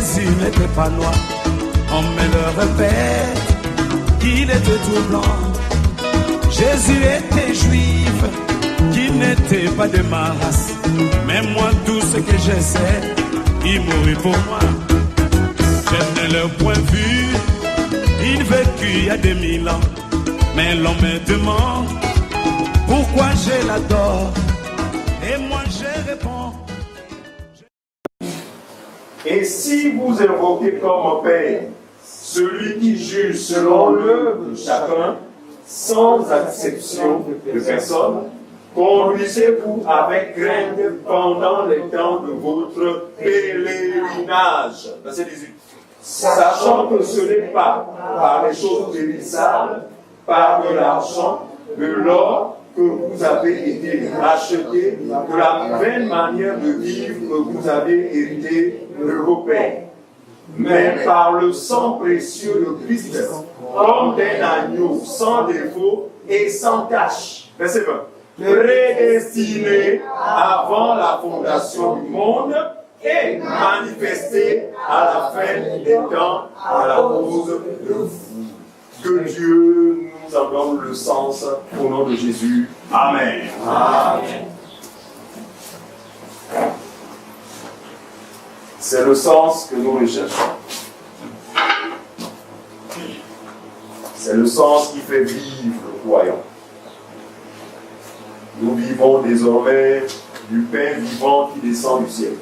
Jésus n'était pas noir, on me le répète, qu'il était tout blanc. Jésus était juif, qu'il n'était pas de ma race. Mais moi, tout ce que je sais, il mourut pour moi. Je ne l'ai point vu, il vécut il y a 2000 ans. Mais l'homme me demande pourquoi je l'adore. Et moi, je réponds. Et si vous invoquez comme Père celui qui juge selon l'œuvre de chacun, sans acception de personne, conduisez-vous avec crainte pendant les temps de votre pèlerinage. Verset 18. Sachant que ce n'est pas par les choses périssables, par de l'argent, de l'or, que vous avez été rachetés, de la vaine manière de vivre que vous avez hérité de vos pères, mais par le sang précieux de Christ, comme d'un agneau sans défaut et sans tache. Verset 20. Prédestiné avant la fondation du monde et manifesté à la fin des temps à la cause de vous. Que Dieu nous en donne le sens au nom de Jésus. Amen. Amen. C'est le sens que nous recherchons. C'est le sens qui fait vivre le croyant. Nous vivons désormais du pain vivant qui descend du ciel.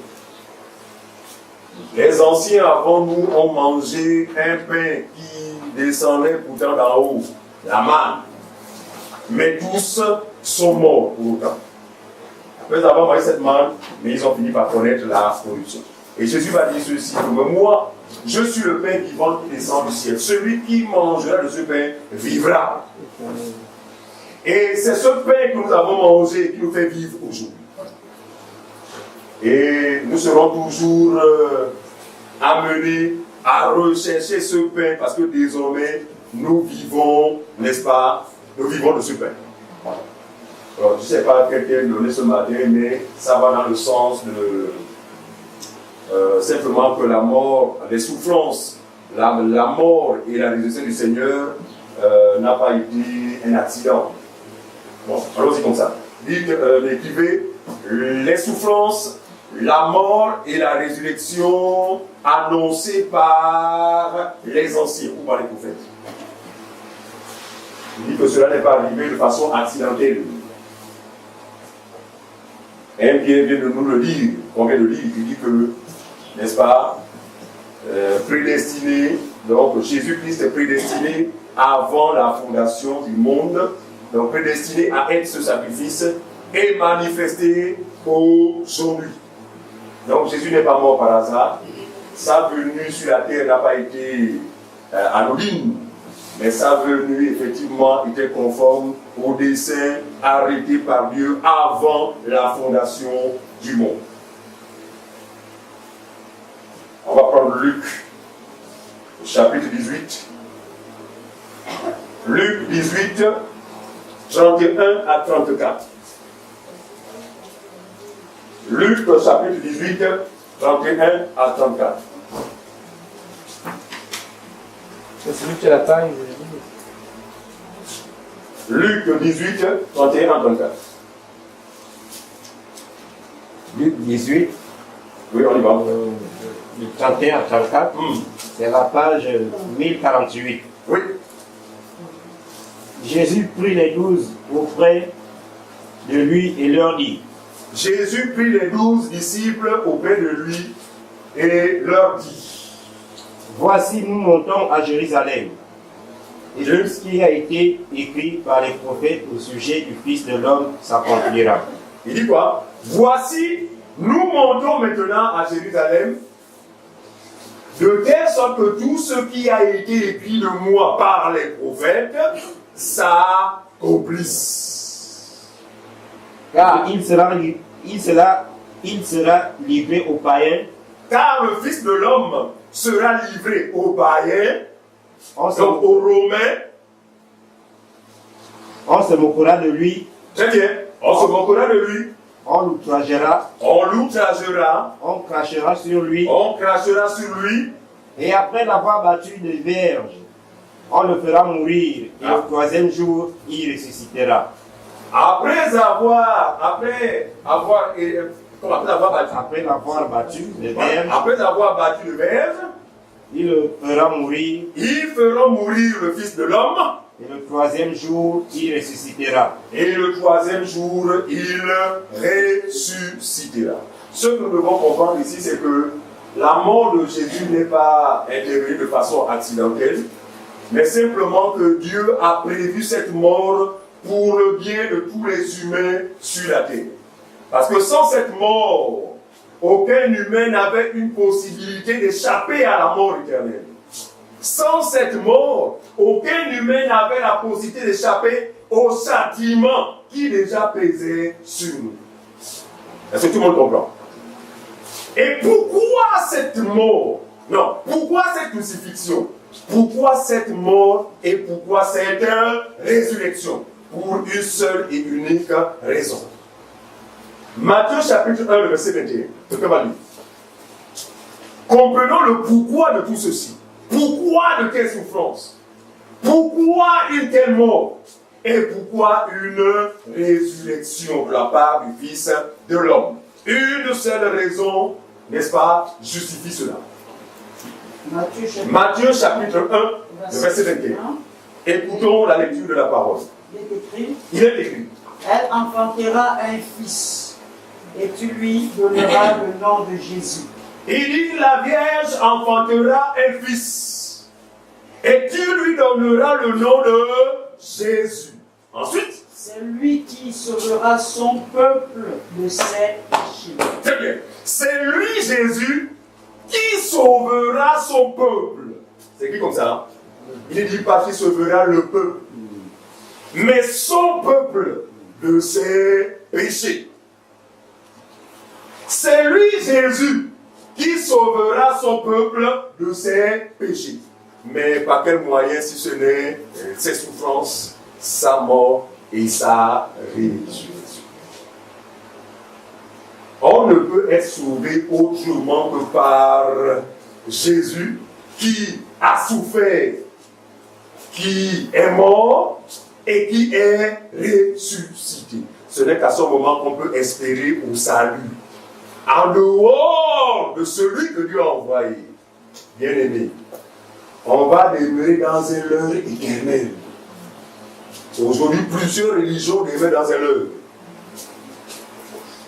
Les anciens avant nous ont mangé un pain qui descendait pourtant d'en haut, la manne. Mais tous sont morts pour autant. Après avoir mangé cette manne, mais ils ont fini par connaître la corruption. Et Jésus va dire ceci, moi, je suis le pain vivant qui descend du ciel. Celui qui mangera de ce pain vivra. Et c'est ce pain que nous avons mangé qui nous fait vivre aujourd'hui. Et nous serons toujours amenés à rechercher ce pain parce que désormais, nous vivons, n'est-ce pas, nous vivons de ce pain. Alors, je ne sais pas quelqu'un donné ce matin, mais ça va dans le sens de simplement que la mort, les souffrances, la mort et la résurrection du Seigneur n'a pas été un accident. Bon, allons-y comme ça. Écrivez, les souffrances, la mort et la résurrection annoncées par les anciens ou par les prophètes. Il dit que cela n'est pas arrivé de façon accidentelle. Un Pierre vient de nous le dire, on vient de lire, il dit que, n'est-ce pas, prédestiné, donc Jésus-Christ est prédestiné avant la fondation du monde, donc prédestiné à être ce sacrifice et manifesté aujourd'hui. Donc Jésus n'est pas mort par hasard, sa venue sur la terre n'a pas été anodine, mais sa venue effectivement était conforme au dessein arrêté par Dieu avant la fondation du monde. On va prendre Luc, chapitre 18. Luc 18, 31 à 34. Luc, chapitre 18, 31 à 34. C'est celui qui a la taille. Luc 18, 31 à 34. Luc 18. Oui, on y va. Du 31 à 34. C'est la page 1048. Oui. Jésus prit les 12 auprès de lui et leur dit. Jésus prit les 12 disciples auprès de lui et leur dit. Voici, nous montons à Jérusalem. Et tout ce qui a été écrit par les prophètes au sujet du Fils de l'homme s'accomplira. Il dit quoi? Voici, nous montons maintenant à Jérusalem, de telle sorte que tout ce qui a été écrit de moi par les prophètes s'accomplisse. Car il sera livré aux païens. Car le Fils de l'homme sera livré aux païens, donc aux Romains. On se moquera de lui. Très bien, on se moquera de lui. On l'outragera. On l'outragera. On crachera sur lui. On crachera sur lui. Et après l'avoir battu de verge, on le fera mourir. Et le troisième jour, il ressuscitera. Après l'avoir battu de verge, il le fera mourir. Ils feront mourir le Fils de l'homme. Et le troisième jour, il ressuscitera. Et le troisième jour, il ressuscitera. Ce que nous devons comprendre ici, c'est que la mort de Jésus n'est pas intervenue de façon accidentelle, mais simplement que Dieu a prévu cette mort pour le bien de tous les humains sur la terre. Parce que sans cette mort, aucun humain n'avait une possibilité d'échapper à la mort éternelle. Sans cette mort, aucun humain n'avait la possibilité d'échapper au châtiment qui déjà pesait sur nous. Est-ce que tout le monde comprend? Et pourquoi cette mort? Non, pourquoi cette crucifixion? Pourquoi cette mort et pourquoi cette résurrection? Pour une seule et unique raison. Matthieu chapitre 1, le verset 21. C'est ce qu'on va lire. Comprenons le pourquoi de tout ceci. Pourquoi de telles souffrances? Pourquoi une telle mort? Et pourquoi une résurrection de la part du Fils de l'homme? Une seule raison, n'est-ce pas, justifie cela. Matthieu chapitre 1, le verset 21. Écoutons la lecture de la parole. Il est écrit. Elle enfantera un fils, et tu lui donneras le nom de Jésus. Il dit, la Vierge enfantera un fils, et tu lui donneras le nom de Jésus. Ensuite, c'est lui qui sauvera son peuple de ses péchés. Très bien. C'est lui, Jésus, qui sauvera son peuple. C'est écrit comme ça. Hein? Il ne dit pas qu'il sauvera le peuple, mais son peuple de ses péchés. C'est lui, Jésus, qui sauvera son peuple de ses péchés. Mais par quel moyen si ce n'est ses souffrances, sa mort et sa résurrection. On ne peut être sauvé autrement que par Jésus qui a souffert, qui est mort et qui est ressuscité. Ce n'est qu'à ce moment qu'on peut espérer au salut. En dehors de celui que Dieu a envoyé, bien-aimé, on va demeurer dans un leurre éternel. Aujourd'hui, plusieurs religions demeurent dans un leurre.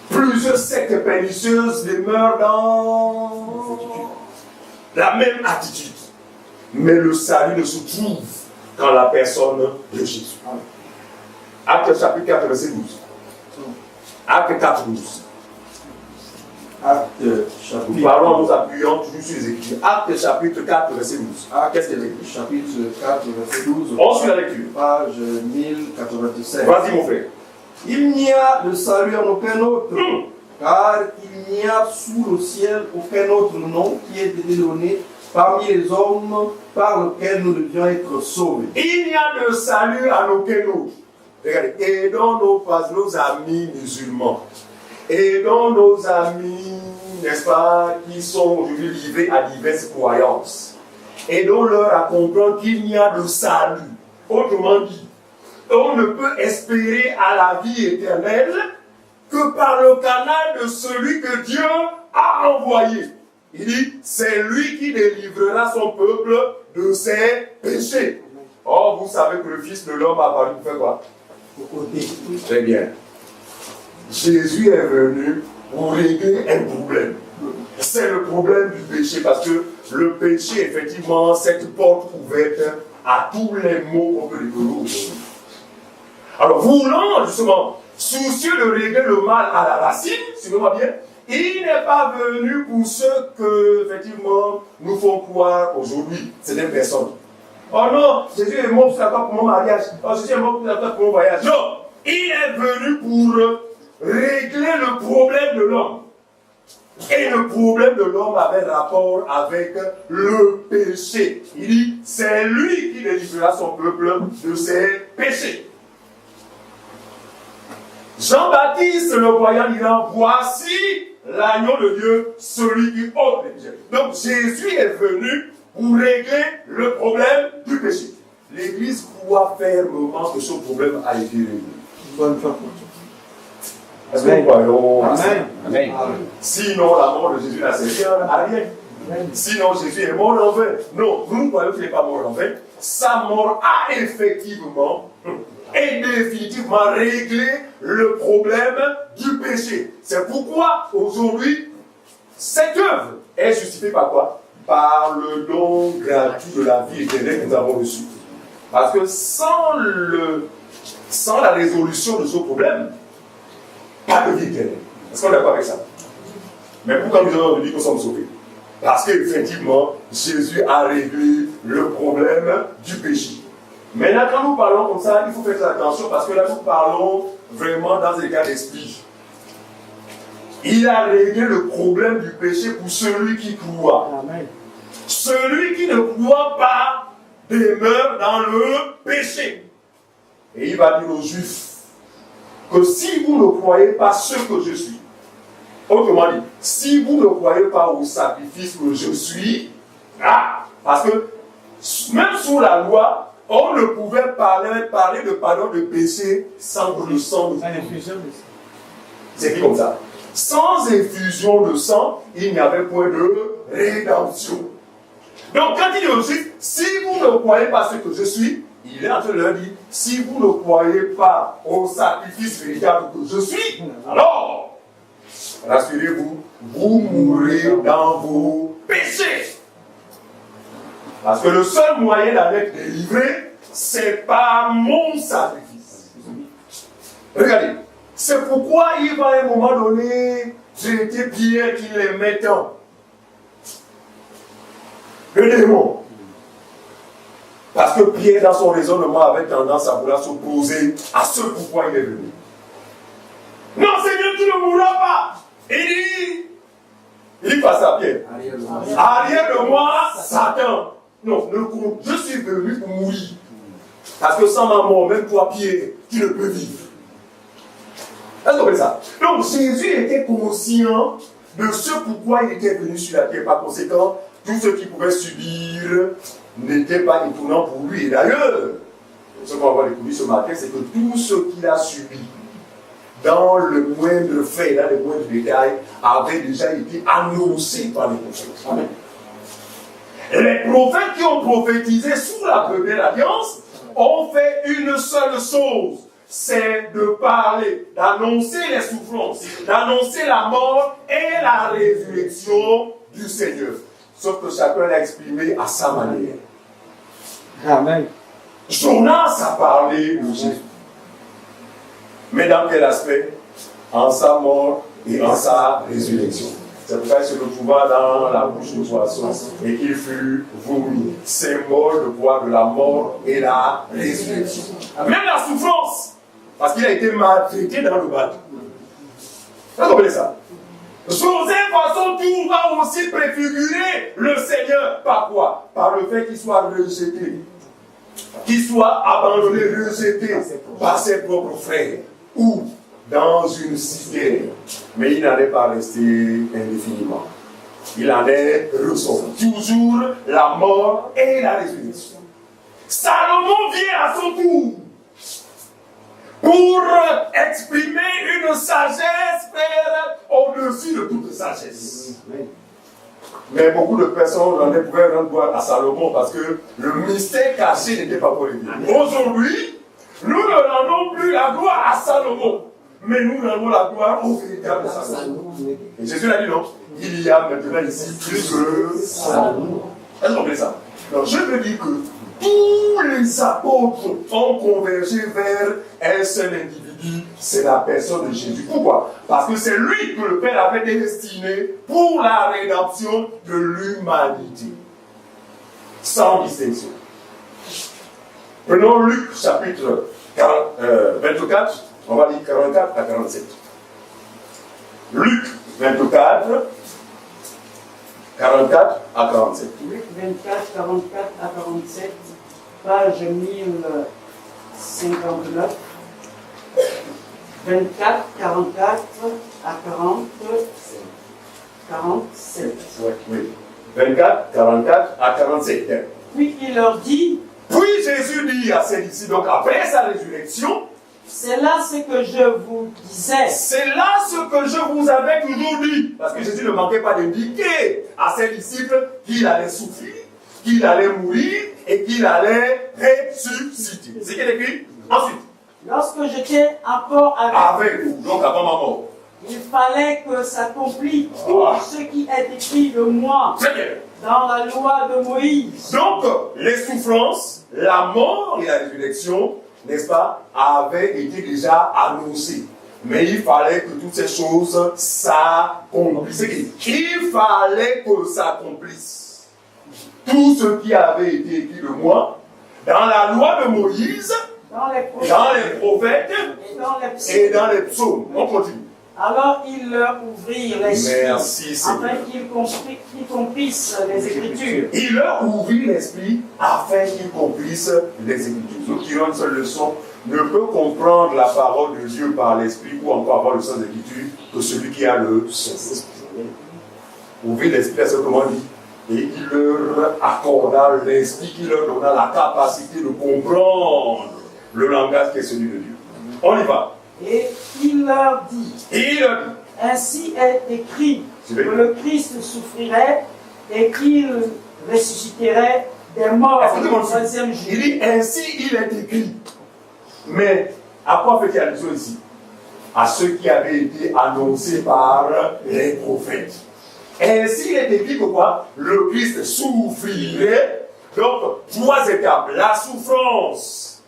Plusieurs sectes pernicieuses demeurent dans la même attitude. Mais le salut ne se trouve qu'en la personne de Jésus. Acte chapitre 4, verset 12. Acte 4, 12. Nous parlons en nous appuyant toujours sur les Écritures. Acte chapitre 4, verset 12. Qu'est-ce qu'il y a écrit? Chapitre 4, verset 12. On suit la lecture. Page 1097. Vas-y, mon frère. Il n'y a de salut en aucun autre, car il n'y a sous le ciel aucun autre nom qui ait été donné parmi les hommes par lequel nous devions être sauvés. Il n'y a de salut en aucun autre. Regardez, aidons nos amis musulmans. Aidons nos amis, n'est-ce pas, qui sont aujourd'hui livrés à diverses croyances. Aidons-leur à comprendre qu'il n'y a de salut. Autrement dit, on ne peut espérer à la vie éternelle que par le canal de celui que Dieu a envoyé. Il dit, c'est lui qui délivrera son peuple de ses péchés. Or, vous savez que le Fils de l'homme a apparu pour faire quoi? Très bien. Jésus est venu pour régler un problème. C'est le problème du péché, parce que le péché, effectivement, cette porte ouverte à tous les maux qu'on peut découvrir aujourd'hui. Alors, voulant justement, soucieux de régler le mal à la racine, suivez-moi bien, il n'est pas venu pour ceux que, effectivement, nous font croire aujourd'hui. C'est des personnes. Oh non, Jésus est mort pour mon mariage. Oh, Jésus est mort pour mon voyage. Non, il est venu pour régler le problème de l'homme. Et le problème de l'homme avait rapport avec le péché. Il dit, c'est lui qui délivrera son peuple de ses péchés. Jean-Baptiste, le voyant, disant, voici l'agneau de Dieu, celui qui ôte les péchés. Donc Jésus est venu pour régler le problème du péché. L'Église croit fermement que ce problème a été réglé. Bonne fois pour toi. Est-ce que nous croyons? Amen. Amen. Sinon, la mort de Jésus n'a servi à rien. Sinon, Jésus est mort en vain. Non, nous croyons qu'il n'est pas mort en vain. Sa mort a effectivement et définitivement réglé le problème du péché. C'est pourquoi, aujourd'hui, cette œuvre est justifiée par quoi? Par le don gratuit de la vie éternelle que nous avons reçu. Parce que sans la résolution de ce problème, pas de vie éternelle. Est-ce qu'on est d'accord avec ça? Mais pourquoi nous avons dit que nous sommes sauvés? Parce qu'effectivement, Jésus a réglé le problème du péché. Maintenant, quand nous parlons comme ça, il faut faire attention parce que là, nous parlons vraiment dans un cas d'esprit. Il a réglé le problème du péché pour celui qui croit. Amen. Celui qui ne croit pas demeure dans le péché. Et il va dire aux Juifs que si vous ne croyez pas ce que je suis, autrement dit, si vous ne croyez pas au sacrifice que je suis, parce que même sous la loi, on ne pouvait parler de pardon de péché sans le sang de Christ. C'est écrit comme ça. Sans effusion de sang, il n'y avait point de rédemption. Donc quand il dit aux Juifs, si vous ne croyez pas ce que je suis, il est en train de leur dire, si vous ne croyez pas au sacrifice véritable que je suis, alors, rassurez-vous, vous mourrez dans vos péchés. Parce que le seul moyen d'être délivré, c'est par mon sacrifice. Regardez, c'est pourquoi il va à un moment donné, j'ai été Pierre qui les mettant. Le démon. Parce que Pierre, dans son raisonnement, avait tendance à vouloir s'opposer à ce pourquoi il est venu. Non, Seigneur, tu ne mourras pas. Il dit face à Pierre, arrière de moi, Satan. Non, je suis venu pour mourir. Parce que sans ma mort, même toi, Pierre, tu ne peux vivre. Est-ce que vous comprenez ça? Donc Jésus était conscient de ce pourquoi il était venu sur la terre. Par conséquent, tout ce qu'il pouvait subir n'était pas étonnant pour lui. Et d'ailleurs, ce qu'on va découvrir ce matin, c'est que tout ce qu'il a subi, dans le moindre fait, dans les moindres détails, avait déjà été annoncé par les prophètes. Amen. Les prophètes qui ont prophétisé sous la première alliance ont fait une seule chose, c'est de parler, d'annoncer les souffrances, d'annoncer la mort et la résurrection du Seigneur. Sauf que chacun l'a exprimé à sa manière. Amen. Jonas a parlé de Jésus. Mais dans quel aspect? En sa mort et en sa résurrection. C'est pourquoi il se retrouva dans la bouche du poisson et qu'il fut vomi. Symbole de quoi? De la mort et la résurrection. Même la souffrance. Parce qu'il a été maltraité dans le bateau. Vous comprenez ça? Joseph, à son tour, va aussi préfigurer le Seigneur. Par quoi? Par le fait qu'il soit rejeté. Qu'il soit abandonné, rejeté par ses propres frères. Ou dans une citerne. Mais il n'allait pas rester indéfiniment. Il en est ressorti. Toujours la mort et la résurrection. Salomon vient à son tour pour exprimer une sagesse, frère, au-dessus de toute sagesse. Mais beaucoup de personnes pouvaient rendre gloire à Salomon parce que le mystère caché n'était pas pour lui. Aujourd'hui, nous ne rendons plus la gloire à Salomon, mais nous rendons la gloire au véritable Salomon. Et Jésus l'a dit non, il y a maintenant ici plus que Salomon. Est-ce que vous comprenez ça? Donc je veux dire que tous les apôtres ont convergé vers un seul individu, c'est la personne de Jésus. Pourquoi? Parce que c'est lui que le Père avait destiné pour la rédemption de l'humanité. Sans distinction. Prenons Luc chapitre 24, on va dire 44 à 47. Luc 24, 44 à 47. Luc 24, 44 à 47, page 1059. 24, 44 à 47. Oui. 24, 44 à 47. Puis il leur dit, Puis Jésus dit à celles ici, donc après sa résurrection, c'est là ce que je vous disais. c'est là ce que je vous avais toujours dit. Parce que Jésus ne manquait pas d'indiquer à ses disciples qu'il allait souffrir, qu'il allait mourir et qu'il allait ressusciter. C'est ce qui est écrit ensuite. Lorsque j'étais encore Avec vous, donc avant ma mort. il fallait que s'accomplisse tout ce qui est écrit de moi Très bien. dans la loi de Moïse. Donc, les souffrances, la mort et la résurrection, n'est-ce pas, avaient été déjà annoncées. Mais il fallait que toutes ces choses s'accomplissent. Il fallait que s'accomplisse. Tout ce qui avait été écrit de moi, dans la loi de Moïse, Dans les dans les prophètes et dans les psaumes. et dans les psaumes. On continue. Alors il leur ouvrit l'esprit Merci, Seigneur. afin qu'ils comprissent les Écritures. Il leur ouvrit l'esprit afin qu'ils comprissent les Écritures. Ceux qui ont une seule leçon ne peut comprendre la parole de Dieu par l'esprit ou encore avoir le sens des Écritures que celui qui a le sens. Ouvrit l'esprit à ce que l'on dit. Et il leur accorda l'esprit qui leur donna la capacité de comprendre le langage qui est celui de Dieu. On y va. Et il leur dit, Et il leur dit, ainsi est écrit que le Christ souffrirait et qu'il ressusciterait des morts le troisième jour. il dit ainsi il est écrit. Mais à quoi fait-il allusion ici? À ce qui avait été annoncé par les prophètes. Ainsi il est écrit que quoi? Le Christ souffrirait. Donc, 3 étapes. La souffrance,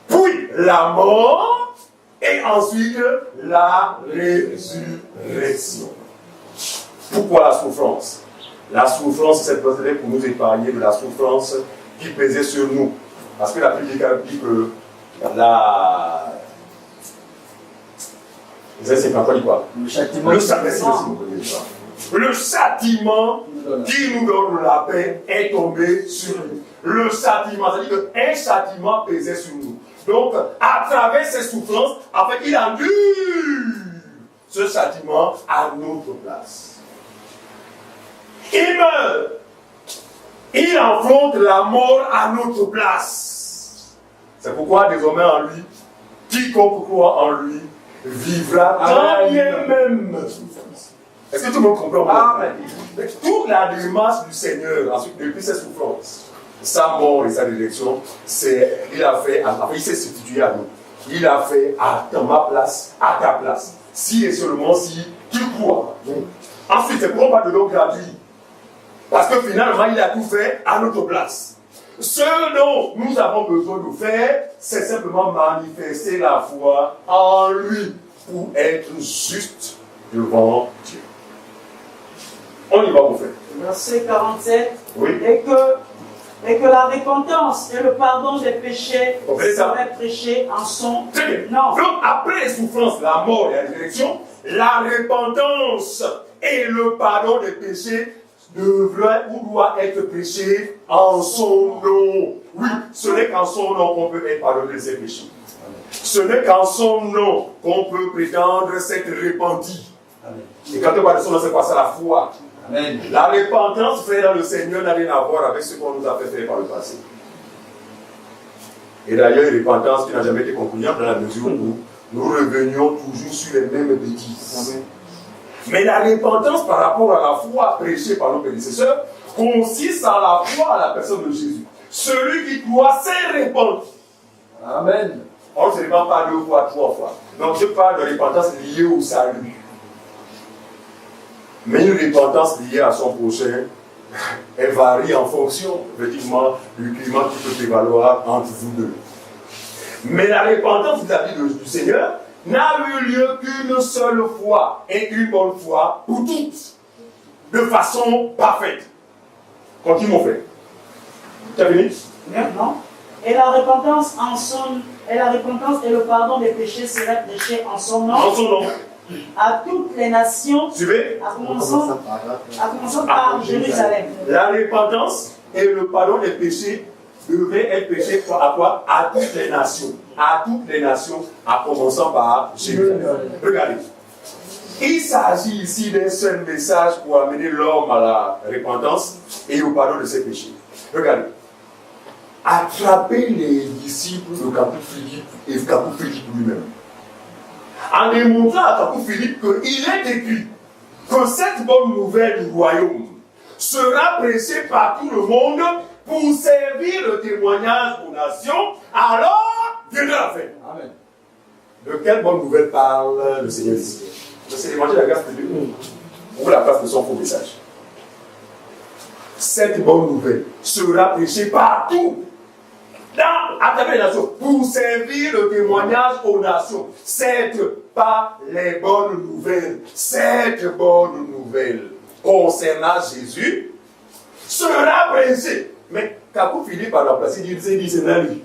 puis la mort, et ensuite la résurrection. Pourquoi la souffrance? La souffrance, c'est peut-être pour nous épargner de la souffrance qui pesait sur nous. Parce que la Bible dit que c'est pas quoi? Le châtiment. Le châtiment qui nous donne la paix est tombé sur nous. Le châtiment, c'est-à-dire qu'un châtiment pesait sur nous. Donc, à travers ces souffrances, en fait, il endure ce châtiment à notre place. Il meurt. Il affronte la mort à notre place. C'est pourquoi désormais en lui, quiconque croit en lui, vivra tant bien même. Est-ce que tout le monde comprend? Amen. Toute la démarche du Seigneur, ensuite, depuis ses souffrances, sa mort et sa résurrection, il a fait, il s'est substitué à nous. Il a fait à ma place, à ta place. Si et seulement si tu crois. Ensuite, c'est pour pas de don gratuit. Parce que finalement, il a tout fait à notre place. Ce dont nous avons besoin de faire, c'est simplement manifester la foi en lui pour être juste devant Dieu. On y va, mon frère. Verset 47. Oui. Et que la repentance et le pardon des péchés seraient prêchés en son nom. Donc, après les souffrances, la mort et la résurrection, la repentance et le pardon des péchés devrait ou doit être prêché en son nom. Oui, ce n'est qu'en son nom qu'on peut être pardonné de ses péchés. Ce n'est qu'en son nom qu'on peut prétendre s'être repenti. Et quand on parle de son nom, c'est quoi? C'est la foi. Amen. La repentance faite dans le Seigneur n'a rien à voir avec ce qu'on nous a fait faire par le passé. Et d'ailleurs, une repentance qui n'a jamais été concluante dans la mesure où nous revenions toujours sur les mêmes bêtises. Amen. Mais la repentance par rapport à la foi prêchée par nos prédécesseurs consiste à la foi à la personne de Jésus. Celui qui croit s'est repenti. Amen. On ne se répand pas 2 fois, 3 fois. Donc je parle de repentance liée au salut. Mais une repentance liée à son prochain, elle varie en fonction, effectivement, du climat qui peut prévaloir entre vous deux. Mais la repentance vis-à-vis du Seigneur n'a eu lieu qu'une seule fois, et une bonne fois pour toutes, de façon parfaite. Continue, mon frère. Tu as fini? Non. Et la repentance et le pardon des péchés seraient prêchés en son nom. En son nom. À toutes les nations. Suivez. À commencer par Jérusalem. La repentance et le pardon des péchés devait être prêché à quoi? À toutes les nations. À toutes les nations, en commençant par Jérusalem. Regardez. Il s'agit ici d'un seul message pour amener l'homme à la repentance et au pardon de ses péchés. Regardez. Attraper les disciples de Capou Philippe et Capou Philippe lui-même. En démontrant à Capou Philippe qu'il est écrit que cette bonne nouvelle du royaume sera prêchée par tout le monde pour servir le témoignage aux nations, alors viendra la fin. Amen. De quelle bonne nouvelle parle le Seigneur ici? C'est l'évangile de la grâce de Dieu ou la place de son faux message. Cette bonne nouvelle sera prêchée partout, à travers les nations, pour servir le témoignage aux nations. Pas les bonnes nouvelles. Cette bonne nouvelle concernant Jésus sera prêchée. Mais Capou Philippe a remplacé, il dit c'est lui.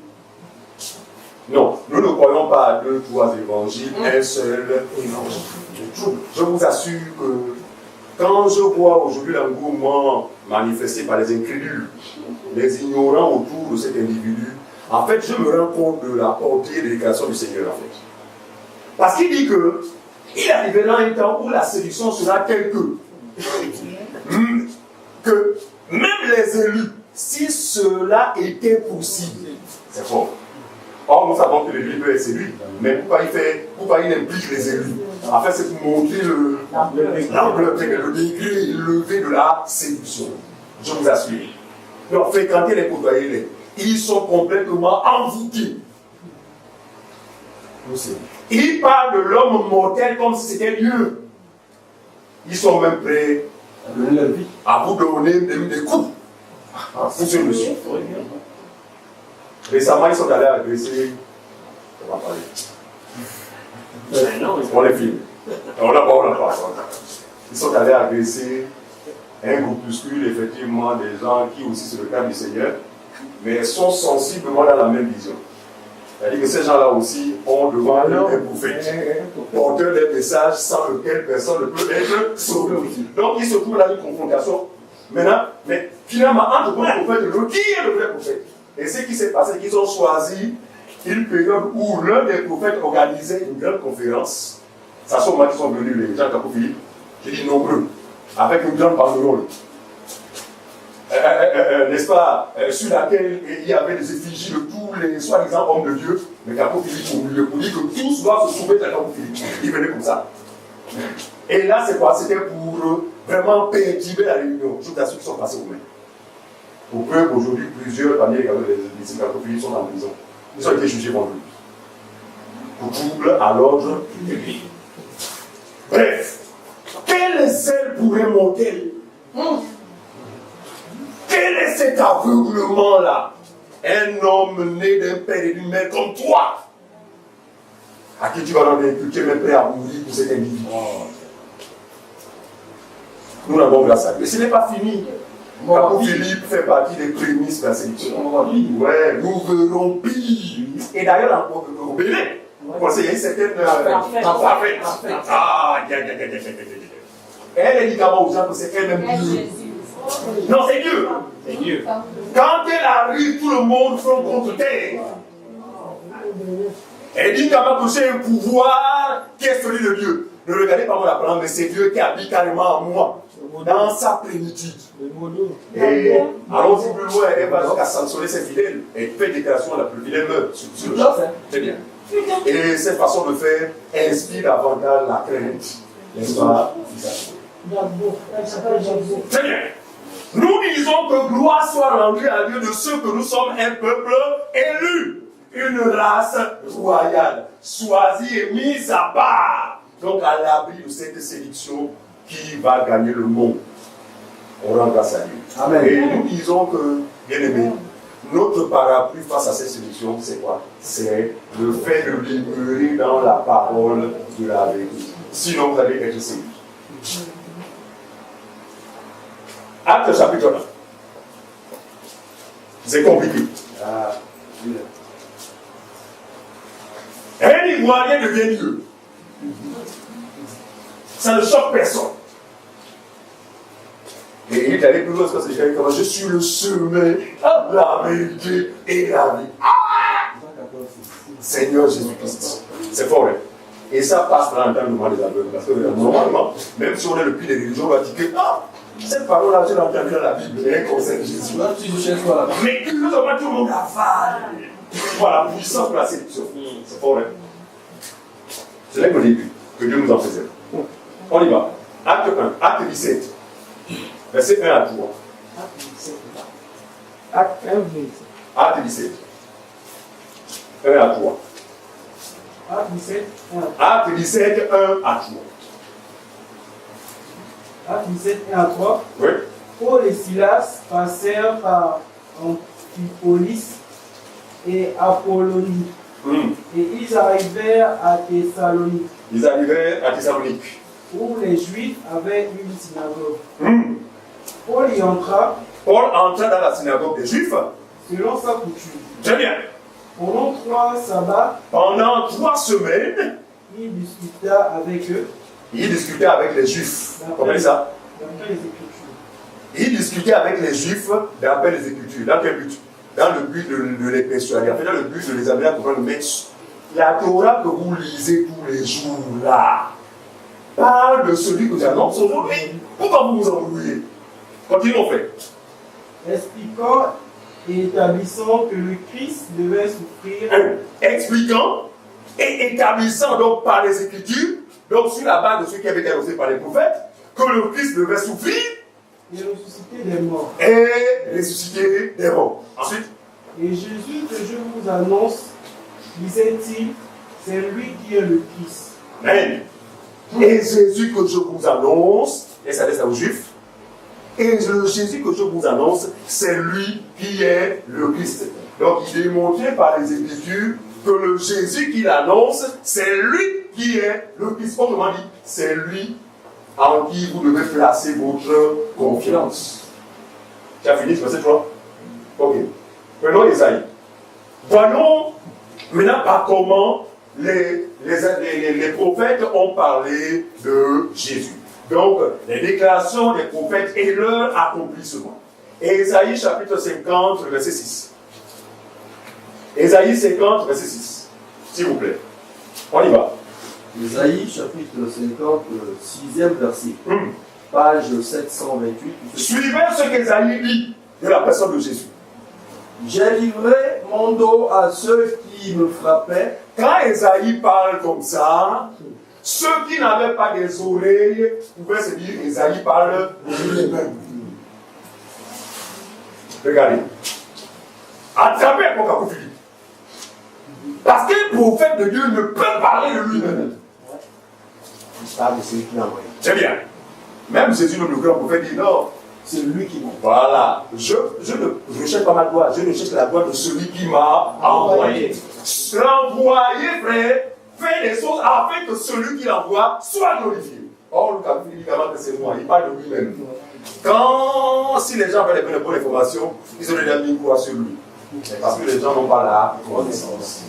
Non, nous ne croyons pas à 2, 3 évangiles, un seul évangile. Je vous assure que quand je vois aujourd'hui l'engouement manifesté par les incrédules, les ignorants autour de cet individu, en fait, je me rends compte de la portée de l'éducation du Seigneur, en fait. Parce qu'il dit que il arrivera un temps où la séduction sera telle que même les élus, si cela était possible, c'est fort. Or, nous savons que l'Église peut être séduit, mais pourquoi il implique les élus? En fait, c'est pour montrer l'ampleur, le degré élevé de la séduction. Je vous assure. Donc, fréquenter les côtoyer, ils sont complètement envoûtés. Ils parlent de l'homme mortel comme si c'était Dieu. Ils sont même prêts à vous donner des coups. Pour ce monsieur. Récemment, ils sont allés agresser. On va parler. On les filme. On l'a pas. Ils sont allés agresser un groupuscule, effectivement, des gens qui aussi se regardent du Seigneur, mais sont sensiblement dans la même vision. C'est-à-dire que ces gens-là aussi ont devant eux un prophète, porteur des messages sans lequel personne ne peut être sauvé. Donc ils se trouvent dans une confrontation. Maintenant, mais finalement, entre le prophète et l'autre, qui est le vrai prophète? Et ce qui s'est passé, c'est qu'ils ont choisi une période où l'un des prophètes organisait une grande conférence. Ça sont moi qui sont venus, les gens de Capou Philippe, j'ai dit nombreux, avec une grande banderole. N'est-ce pas, sur laquelle il y avait des effigies de tous les soi-disant hommes de Dieu, mais Capou Philippe au milieu, pour dire que tous doivent se soumettre à Capou Philippe. Il venait comme ça. Et là, c'est quoi? C'était pour vraiment perturber la réunion. Je vous assure qu'ils sont passés aux mains. Au preuve, aujourd'hui, plusieurs parmi les disciples Capou Philippe sont en prison. Ils ont été jugés vendredi. Pour trouble à l'ordre public. Bref, quel zèle pourrait monter? Quel est cet aveuglement-là? Un homme né d'un père et d'une mère comme toi, à qui tu vas rendre inculquer, mais prêt à mourir pour cet individu. Nous n'avons grâce à Dieu. Et ce n'est pas fini. Capou Philippe fait partie des prémices de la séduction. Ouais, nous verrons pire. Et d'ailleurs, au Bénin, il y a une certaine parfaite. Elle dit d'abord aux gens que c'est elle-même Dieu. Non, c'est Dieu. C'est Dieu. Quand elle arrive, tout le monde front contre terre. Elle dit quand même que j'ai un pouvoir qui est celui de Dieu. Ne regardez pas moi la prendre, mais c'est Dieu qui habite carrément en moi, dans sa plénitude. Et allons-y plus loin, elle va jusqu'à sanctionner ses fidèles. Elle fait déclaration la plus fidèle meurt sur le champ. C'est bien. Et cette façon de faire inspire davantage la crainte. N'est-ce pas? Très bien. Nous disons que gloire soit rendue à Dieu de ceux que nous sommes un peuple élu, une race royale, choisie et mise à part, donc à l'abri de cette séduction qui va gagner le monde. On rend grâce à Dieu. Amen. Et nous disons que, bien aimé, notre parapluie face à cette séduction, c'est quoi? C'est le fait de demeurer dans la parole de la vérité. Sinon, vous allez être séduit. Acte chapitre 1. C'est compliqué. Un Ivoirien devient Dieu. Ça ne choque personne. Et il est allé plus loin parce que c'est comme je suis le chemin, la vérité et la vie. Ah! Seigneur Jésus-Christ. C'est fort, hein? Et ça passe dans l'entendement des aveugles. Parce que normalement, même si on est le pire des religions, on va dire que cette parole-là, je l'ai entendue dans la Bible, elle concerne Jésus. Mais curieusement, tout le monde avale. Voilà, la puissance de la séduction. C'est fort, hein? C'est là qu'au début, que Dieu nous en faisait. On y va. Acte 1, acte 17. Verset 1 à 3. Acte 1, Acte 17. 1 à 3. Acte 17, 1. Acte 17, 1 à 3. Acte 17, 1 à 3. Oui. Paul et Silas passèrent par Amphipolis et Apollonie. Et ils arrivèrent à Thessalonique. Ils arrivaient à Thessalonique. Où les Juifs avaient une synagogue. Paul y entra. Paul entra dans la synagogue des Juifs. Selon sa coutume. Très bien. Pendant 3 sabbats. Pendant 3 semaines. Il discuta avec eux. Il discutait avec les Juifs. Vous comprenez ça? D'après les Écritures. Il discutait avec les Juifs d'après les Écritures. Dans quel but? Dans le but de les persuader. En fait, dans le but de les amener à comprendre le message. La Torah que vous lisez tous les jours là parle de celui que j'annonce aujourd'hui. Pourquoi vous vous embrouillez? Continuons, fait. Expliquant et établissant que le Christ devait souffrir. Expliquant et établissant donc par les Écritures, donc sur la base de ce qui avait été annoncé par les prophètes, que le Christ devait souffrir et ressusciter des morts. Et ressusciter des morts. Ensuite. Et Jésus que je vous annonce, disait-il, c'est lui qui est le Christ. Amen. Et Jésus que je vous annonce, et ça laisse aux Juifs, et le Jésus que je vous annonce, c'est lui qui est le Christ. Donc il est montré par les Écritures que le Jésus qu'il annonce, c'est lui qui est le Christ. Autrement dit, c'est lui en qui vous devez placer votre confiance. Tu as fini, verset 3? Ok. Prenons Isaïe. Voyons maintenant par comment les prophètes ont parlé de Jésus. Donc, les déclarations des prophètes et leur accomplissement. Isaïe chapitre 50, verset 6. Isaïe 50, verset 6. S'il vous plaît. On y va. Isaïe chapitre 50, 6e verset. Page 728. Suivez ce qu'Isaïe dit de la personne de Jésus. J'ai livré mon dos à ceux qui me frappaient. Quand Isaïe parle comme ça, ceux qui n'avaient pas des oreilles pouvaient se dire Isaïe parle de lui-même. Regardez. Attrapez mon cacophonie. Parce qu'un prophète de Dieu ne peut parler de lui-même. Il parle de celui qui l'a envoyé. C'est bien. Même Jésus, le grand prophète, dit non. C'est lui qui m'a. Voilà. Je ne recherche pas ma gloire, je recherche la gloire de celui qui m'a envoyé. L'envoyé, frère, fait des choses afin que celui qui l'envoie soit glorifié. Or, le capitaine dit également que c'est moi, il parle de lui-même. Si les gens avaient les bonnes informations, ils auraient déjà mis quoi sur lui. Parce que les gens n'ont pas la connaissance.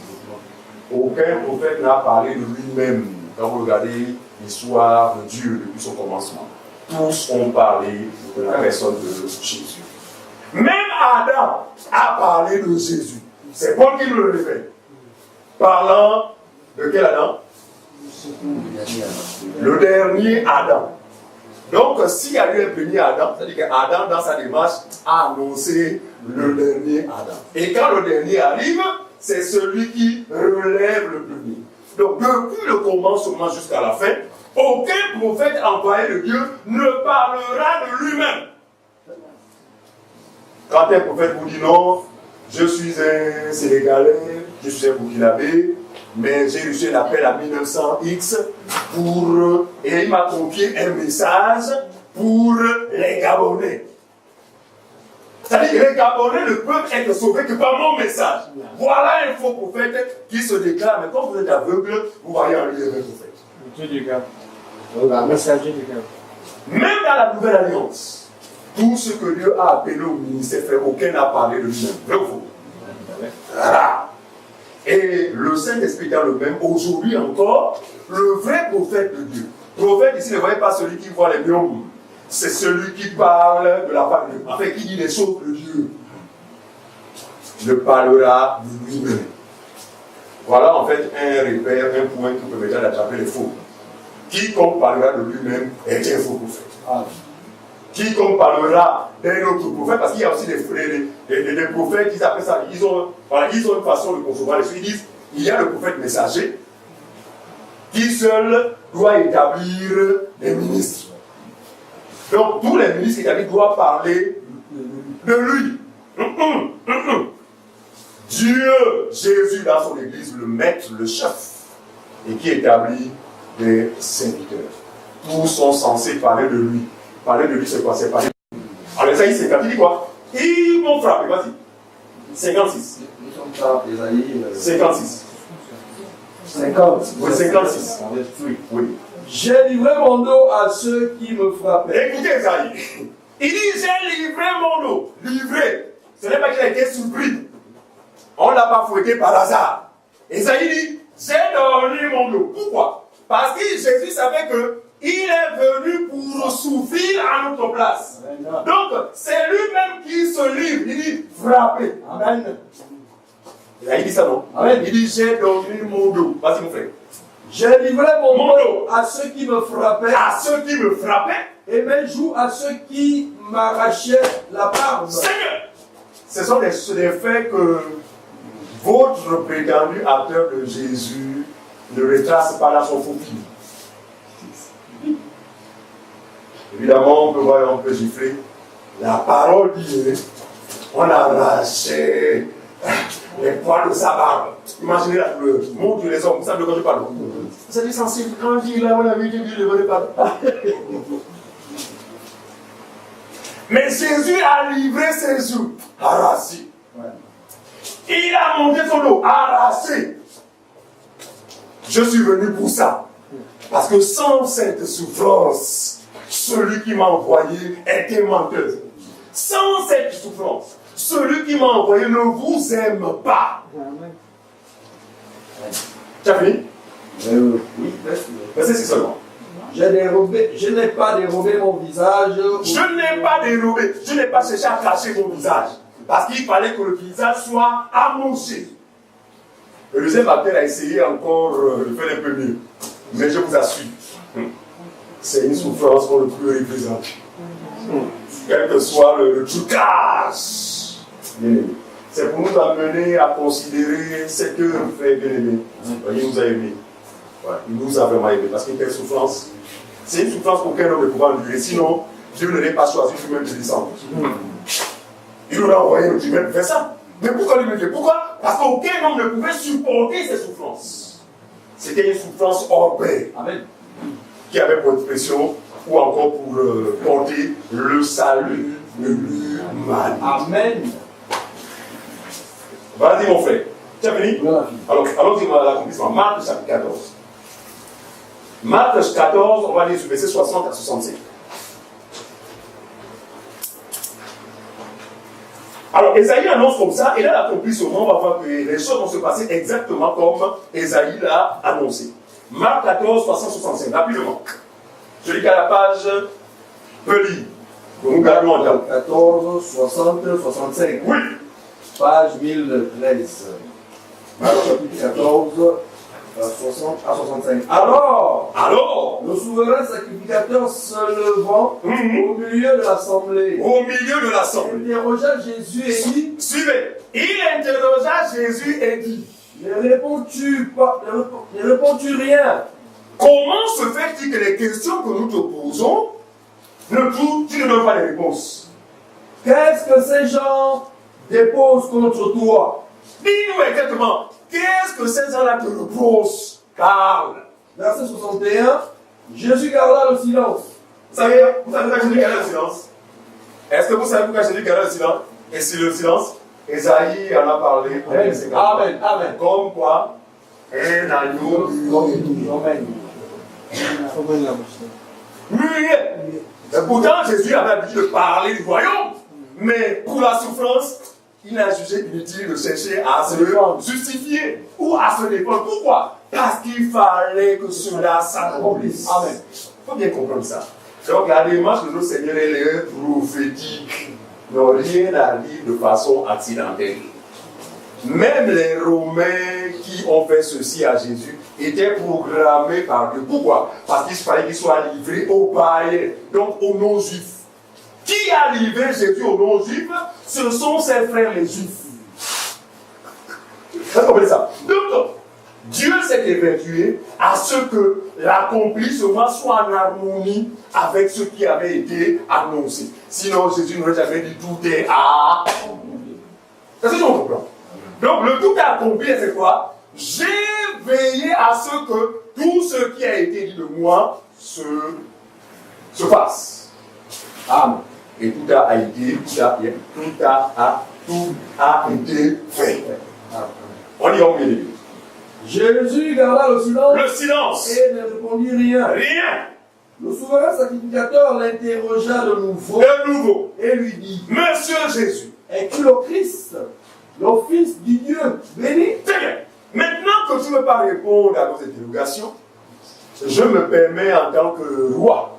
Aucun prophète n'a parlé de lui-même. Quand vous regardez l'histoire de Dieu depuis son commencement, tous ont parlé de la personne de Jésus. Même Adam a parlé de Jésus. C'est Paul qui nous le révèle. Parlant de quel Adam? Le dernier Adam. Donc, s'il y a eu un premier Adam, c'est-à-dire qu'Adam, dans sa démarche, a annoncé le dernier Adam. Et quand le dernier arrive, c'est celui qui relève le premier. Donc, depuis le commencement jusqu'à la fin, aucun prophète envoyé de Dieu ne parlera de lui-même. Quand un prophète vous dit non, je suis un Sénégalais, je suis un Burkinabé, mais j'ai reçu l'appel à 1900X et il m'a confié un message pour les Gabonais. C'est-à-dire que les Gabonais ne peuvent être sauvés que par mon message. Voilà un faux prophète qui se déclare, mais quand vous êtes aveugle, vous voyez en lui un vrai prophète. Dieu du gars. Le messager du gars. Même dans la nouvelle alliance, tout ce que Dieu a appelé au ministère, frère, aucun n'a parlé de lui-même. Vrai ou faux? Voilà. Et le Saint-Esprit est le même aujourd'hui encore, le vrai prophète de Dieu. Prophète ici, ne voyez pas celui qui voit les biomes. c'est celui qui parle de la part de Dieu. En fait, qui dit les choses de Dieu, ne parlera de lui-même. Voilà en fait un repère, un point qui permettra d'attraper les faux. Quiconque parlera de lui-même est un faux prophète. Quiconque parlera d'un autre prophète, parce qu'il y a aussi des prophètes qui appellent ça, ils ont une façon de concevoir les choses. Ils disent, il y a le prophète messager qui seul doit établir les ministres. Donc tous les ministres établis doivent parler de lui. Dieu, Jésus dans son église, le maître, le chef, et qui établit des serviteurs. Tous sont censés parler de lui. Parler de lui, c'est quoi? C'est parler de lui. Alors, Esaïe 50, il dit quoi? Ils m'ont frappé, vas-y. 56. Nous sommes là, Esaïe. 56. 50. Oui, 56. Oui. J'ai livré mon dos à ceux qui me frappaient. Écoutez, Esaïe. Il dit, j'ai livré mon dos. Livré. Ce n'est pas qu'il a été surpris. On ne l'a pas fouetté par hasard. Esaïe dit, j'ai donné mon dos. Pourquoi? Parce que Jésus savait qu'il est venu pour souffrir à notre place. Donc, c'est lui-même qui se livre. Il dit, frappez. Amen. Esaïe dit ça, non? Amen. Il dit, j'ai donné mon dos. Vas-y, mon frère. J'ai livré mon dos à ceux qui me frappaient. À ceux qui me frappaient. Et mes joues à ceux qui m'arrachaient la barbe. Seigneur, ce sont des faits que votre prétendu acteur de Jésus ne retrace pas dans son faux film. Évidemment, on peut voir, on peut gifler. La parole dit, on a arraché les poils de sa barbe. Imaginez la couleur. Mon Dieu, les hommes, vous savez de quoi je parle. Vous êtes sensible quand je dis là, on a vu, je ne veux pas. Mais Jésus a livré ses joues, harassé. Il a monté son dos, harassé. Je suis venu pour ça. Parce que sans cette souffrance, celui qui m'a envoyé était menteur. Sans cette souffrance, celui qui m'a envoyé ne vous aime pas. Tu as fini? Oui, Verset 6 seulement. Je n'ai pas dérobé mon visage. Je n'ai pas dérobé, je n'ai pas cherché à cacher mon visage. Parce qu'il fallait que le visage soit amoché. Le deuxième acteur a essayé encore de faire un peu mieux. Mais je vous assure, c'est une souffrance qu'on ne peut représenter. Quel que soit le trucage. C'est pour nous amener à considérer ce que fait bien-aimé. Il nous a aimés. Ouais, il nous a vraiment aimés. Parce qu'une telle souffrance, c'est une souffrance qu'aucun homme ne pourra endurer. Sinon, Dieu ne l'ait pas choisi lui-même de descendre. Il nous a envoyé le lui-même pour faire ça. Mais pourquoi lui-même? Pourquoi? Parce qu'aucun homme ne pouvait supporter ces souffrances. C'était une souffrance hors pair. Amen. Qui avait pour expression, ou encore pour porter le salut de l'humanité. Amen. Vas-y mon frère. Tu as fini? Alors, allons-y à l'accomplissement. Marc chapitre 14. Marc 14, on va lire sur verset 60 à 65. Alors, Esaïe annonce comme ça, et là, l'accomplissement, on va voir que les choses vont se passer exactement comme Esaïe l'a annoncé. Marc 14, 365, rapidement. Celui qui a la page peut lire. Nous gardons en temps. 14, 60, 65. Oui. Page 1013. Marc chapitre 14, 60 à 65. Alors, le souverain sacrificateur se levant au milieu de l'assemblée. Au milieu de l'assemblée. Interrogea Jésus et dit. Suivez. Il interrogea Jésus et dit. Ne réponds-tu rien? Comment se fait-il que les questions que nous te posons, tu ne donnes pas les réponses? Qu'est-ce que ces gens déposent contre toi? Dis-nous exactement. Qu'est-ce que ces gens-là te reprochent? Parle. Verset 61. Jésus garda le silence. Vous savez pourquoi Jésus garda le silence? Est-ce que vous savez pourquoi Jésus garda le silence? Et c'est le silence? Esaïe en a parlé. Amen. Amen. Comme quoi? Un agneau. Amen. Muet. Pourtant, Jésus avait l'habitude de parler du royaume. Mais pour la souffrance, il a jugé inutile de chercher à se justifier ou à se défendre. Pourquoi? Parce qu'il fallait que cela s'accomplisse. Amen. Il faut bien comprendre ça. Donc la démarche de notre Seigneur, elle est prophétique. N'ont rien à dire de façon accidentelle. Même les Romains qui ont fait ceci à Jésus étaient programmés par Dieu. Pourquoi? Parce qu'il fallait qu'il soit livré aux païens, donc aux non-juifs. Qui a livré Jésus aux non-juifs? Ce sont ses frères les juifs. Vous comprenez ça? Donc, Dieu s'est évertué à ce que l'accomplissement soit en harmonie avec ce qui avait été annoncé. Sinon, Jésus n'aurait jamais dit tout est accompli. Est-ce que je comprends? Donc, le tout est accompli, c'est quoi? J'ai veillé à ce que tout ce qui a été dit de moi se fasse. Amen. Et tout a été fait. On y en met. Jésus garda le silence. Le silence. Et ne répondit rien. Rien. Le souverain sacrificateur l'interrogea de nouveau. De nouveau. Et lui dit: Monsieur Jésus, es-tu le Christ, le Fils du Dieu béni? très bien. Maintenant que tu ne veux pas répondre à nos interrogations, je me permets en tant que roi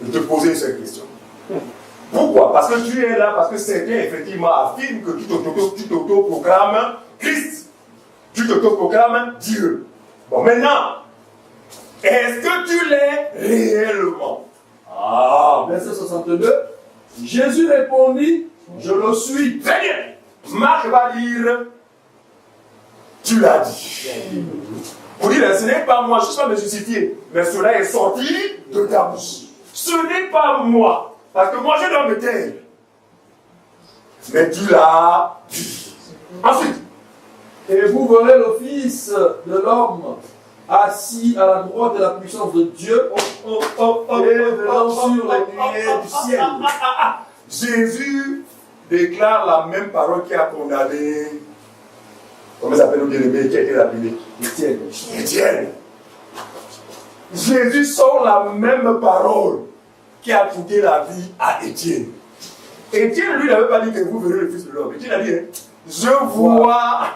de te poser cette question. Pourquoi? Parce que tu es là, parce que certains effectivement affirment que tu t'auto-proclames Christ. Tu t'auto-proclames Dieu. Bon, maintenant, est-ce que tu l'es réellement? Verset 62. Jésus répondit: je le suis. Très bien. Marc va dire: tu l'as dit. Pour dire, ce n'est pas moi, je ne suis pas me justifier, mais cela est sorti de ta bouche. Ce n'est pas moi. Parce que moi, je dois me taire. Mais tu l'as dit. Ensuite. Et vous verrez le Fils de l'homme assis à la droite de la puissance de Dieu et venant sur les nuées du ciel. Jésus déclare la même parole qui a condamné, comment s'appelle le bien-aimé qui a été lapidé? Étienne. Jésus sort la même parole qui a coûté la vie à Étienne. Étienne, lui, n'avait pas dit que vous verrez le Fils de l'homme. Étienne a dit, je vois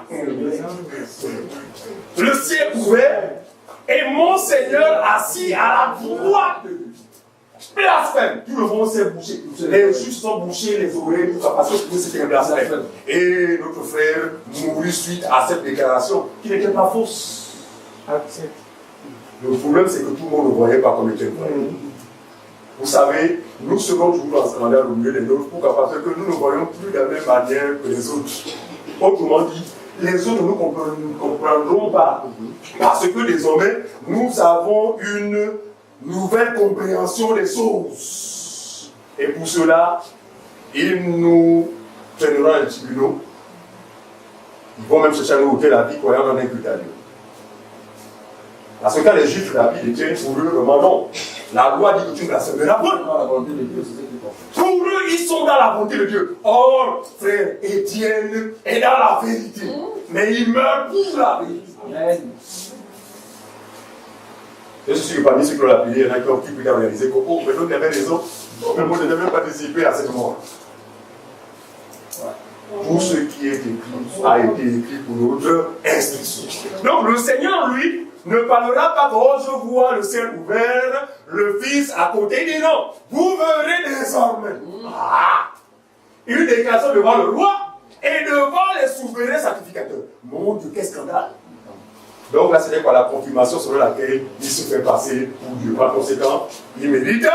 le ciel ouvert et mon Seigneur assis à la droite. Blasphème. Tout le monde s'est bouché. Les juifs sont bouchés, les oreilles, tout ça, parce que c'était un blasphème. Et notre frère mourut suite à cette déclaration qui n'était pas fausse. Le problème, c'est que tout le monde ne voyait pas comme était vrai. Vous savez, nous serons toujours ensemble au milieu des nôtres. Pourquoi? Parce que nous ne voyons plus de la même manière que les autres. Autrement dit, les autres ne comprendront pas. Parce que désormais, nous avons une nouvelle compréhension des choses. Et pour cela, ils nous tiendront à un tribunal. Ils vont même chercher à nous ôter la vie croyant dans un culte à Dieu. Parce que quand les Juifs la vie détiennent, pour eux, vraiment non. La loi dit que tu ne blasphémeras pas. Pour eux, ils sont dans la volonté de Dieu. Or, frère, Étienne est dans la vérité. Mais il meurt pour la vérité. Amen. Je suis sûr que parmi ceux qui l'ont appelé, il y en a qui ont pu réaliser que, oh, mais l'autre avait raison. Mais moi, je ne devais pas participer à cette mort. Tout ce qui est écrit a été écrit pour notre instruction. Donc, le Seigneur, lui, ne parlera pas quand je vois le ciel ouvert, le Fils à côté. Il dit non, vous verrez désormais. Une déclaration devant le roi et devant les souverains sacrificateurs. Mon Dieu, quel scandale. Donc là, c'était quoi la confirmation selon laquelle il se fait passer pour Dieu. Par conséquent, il mérite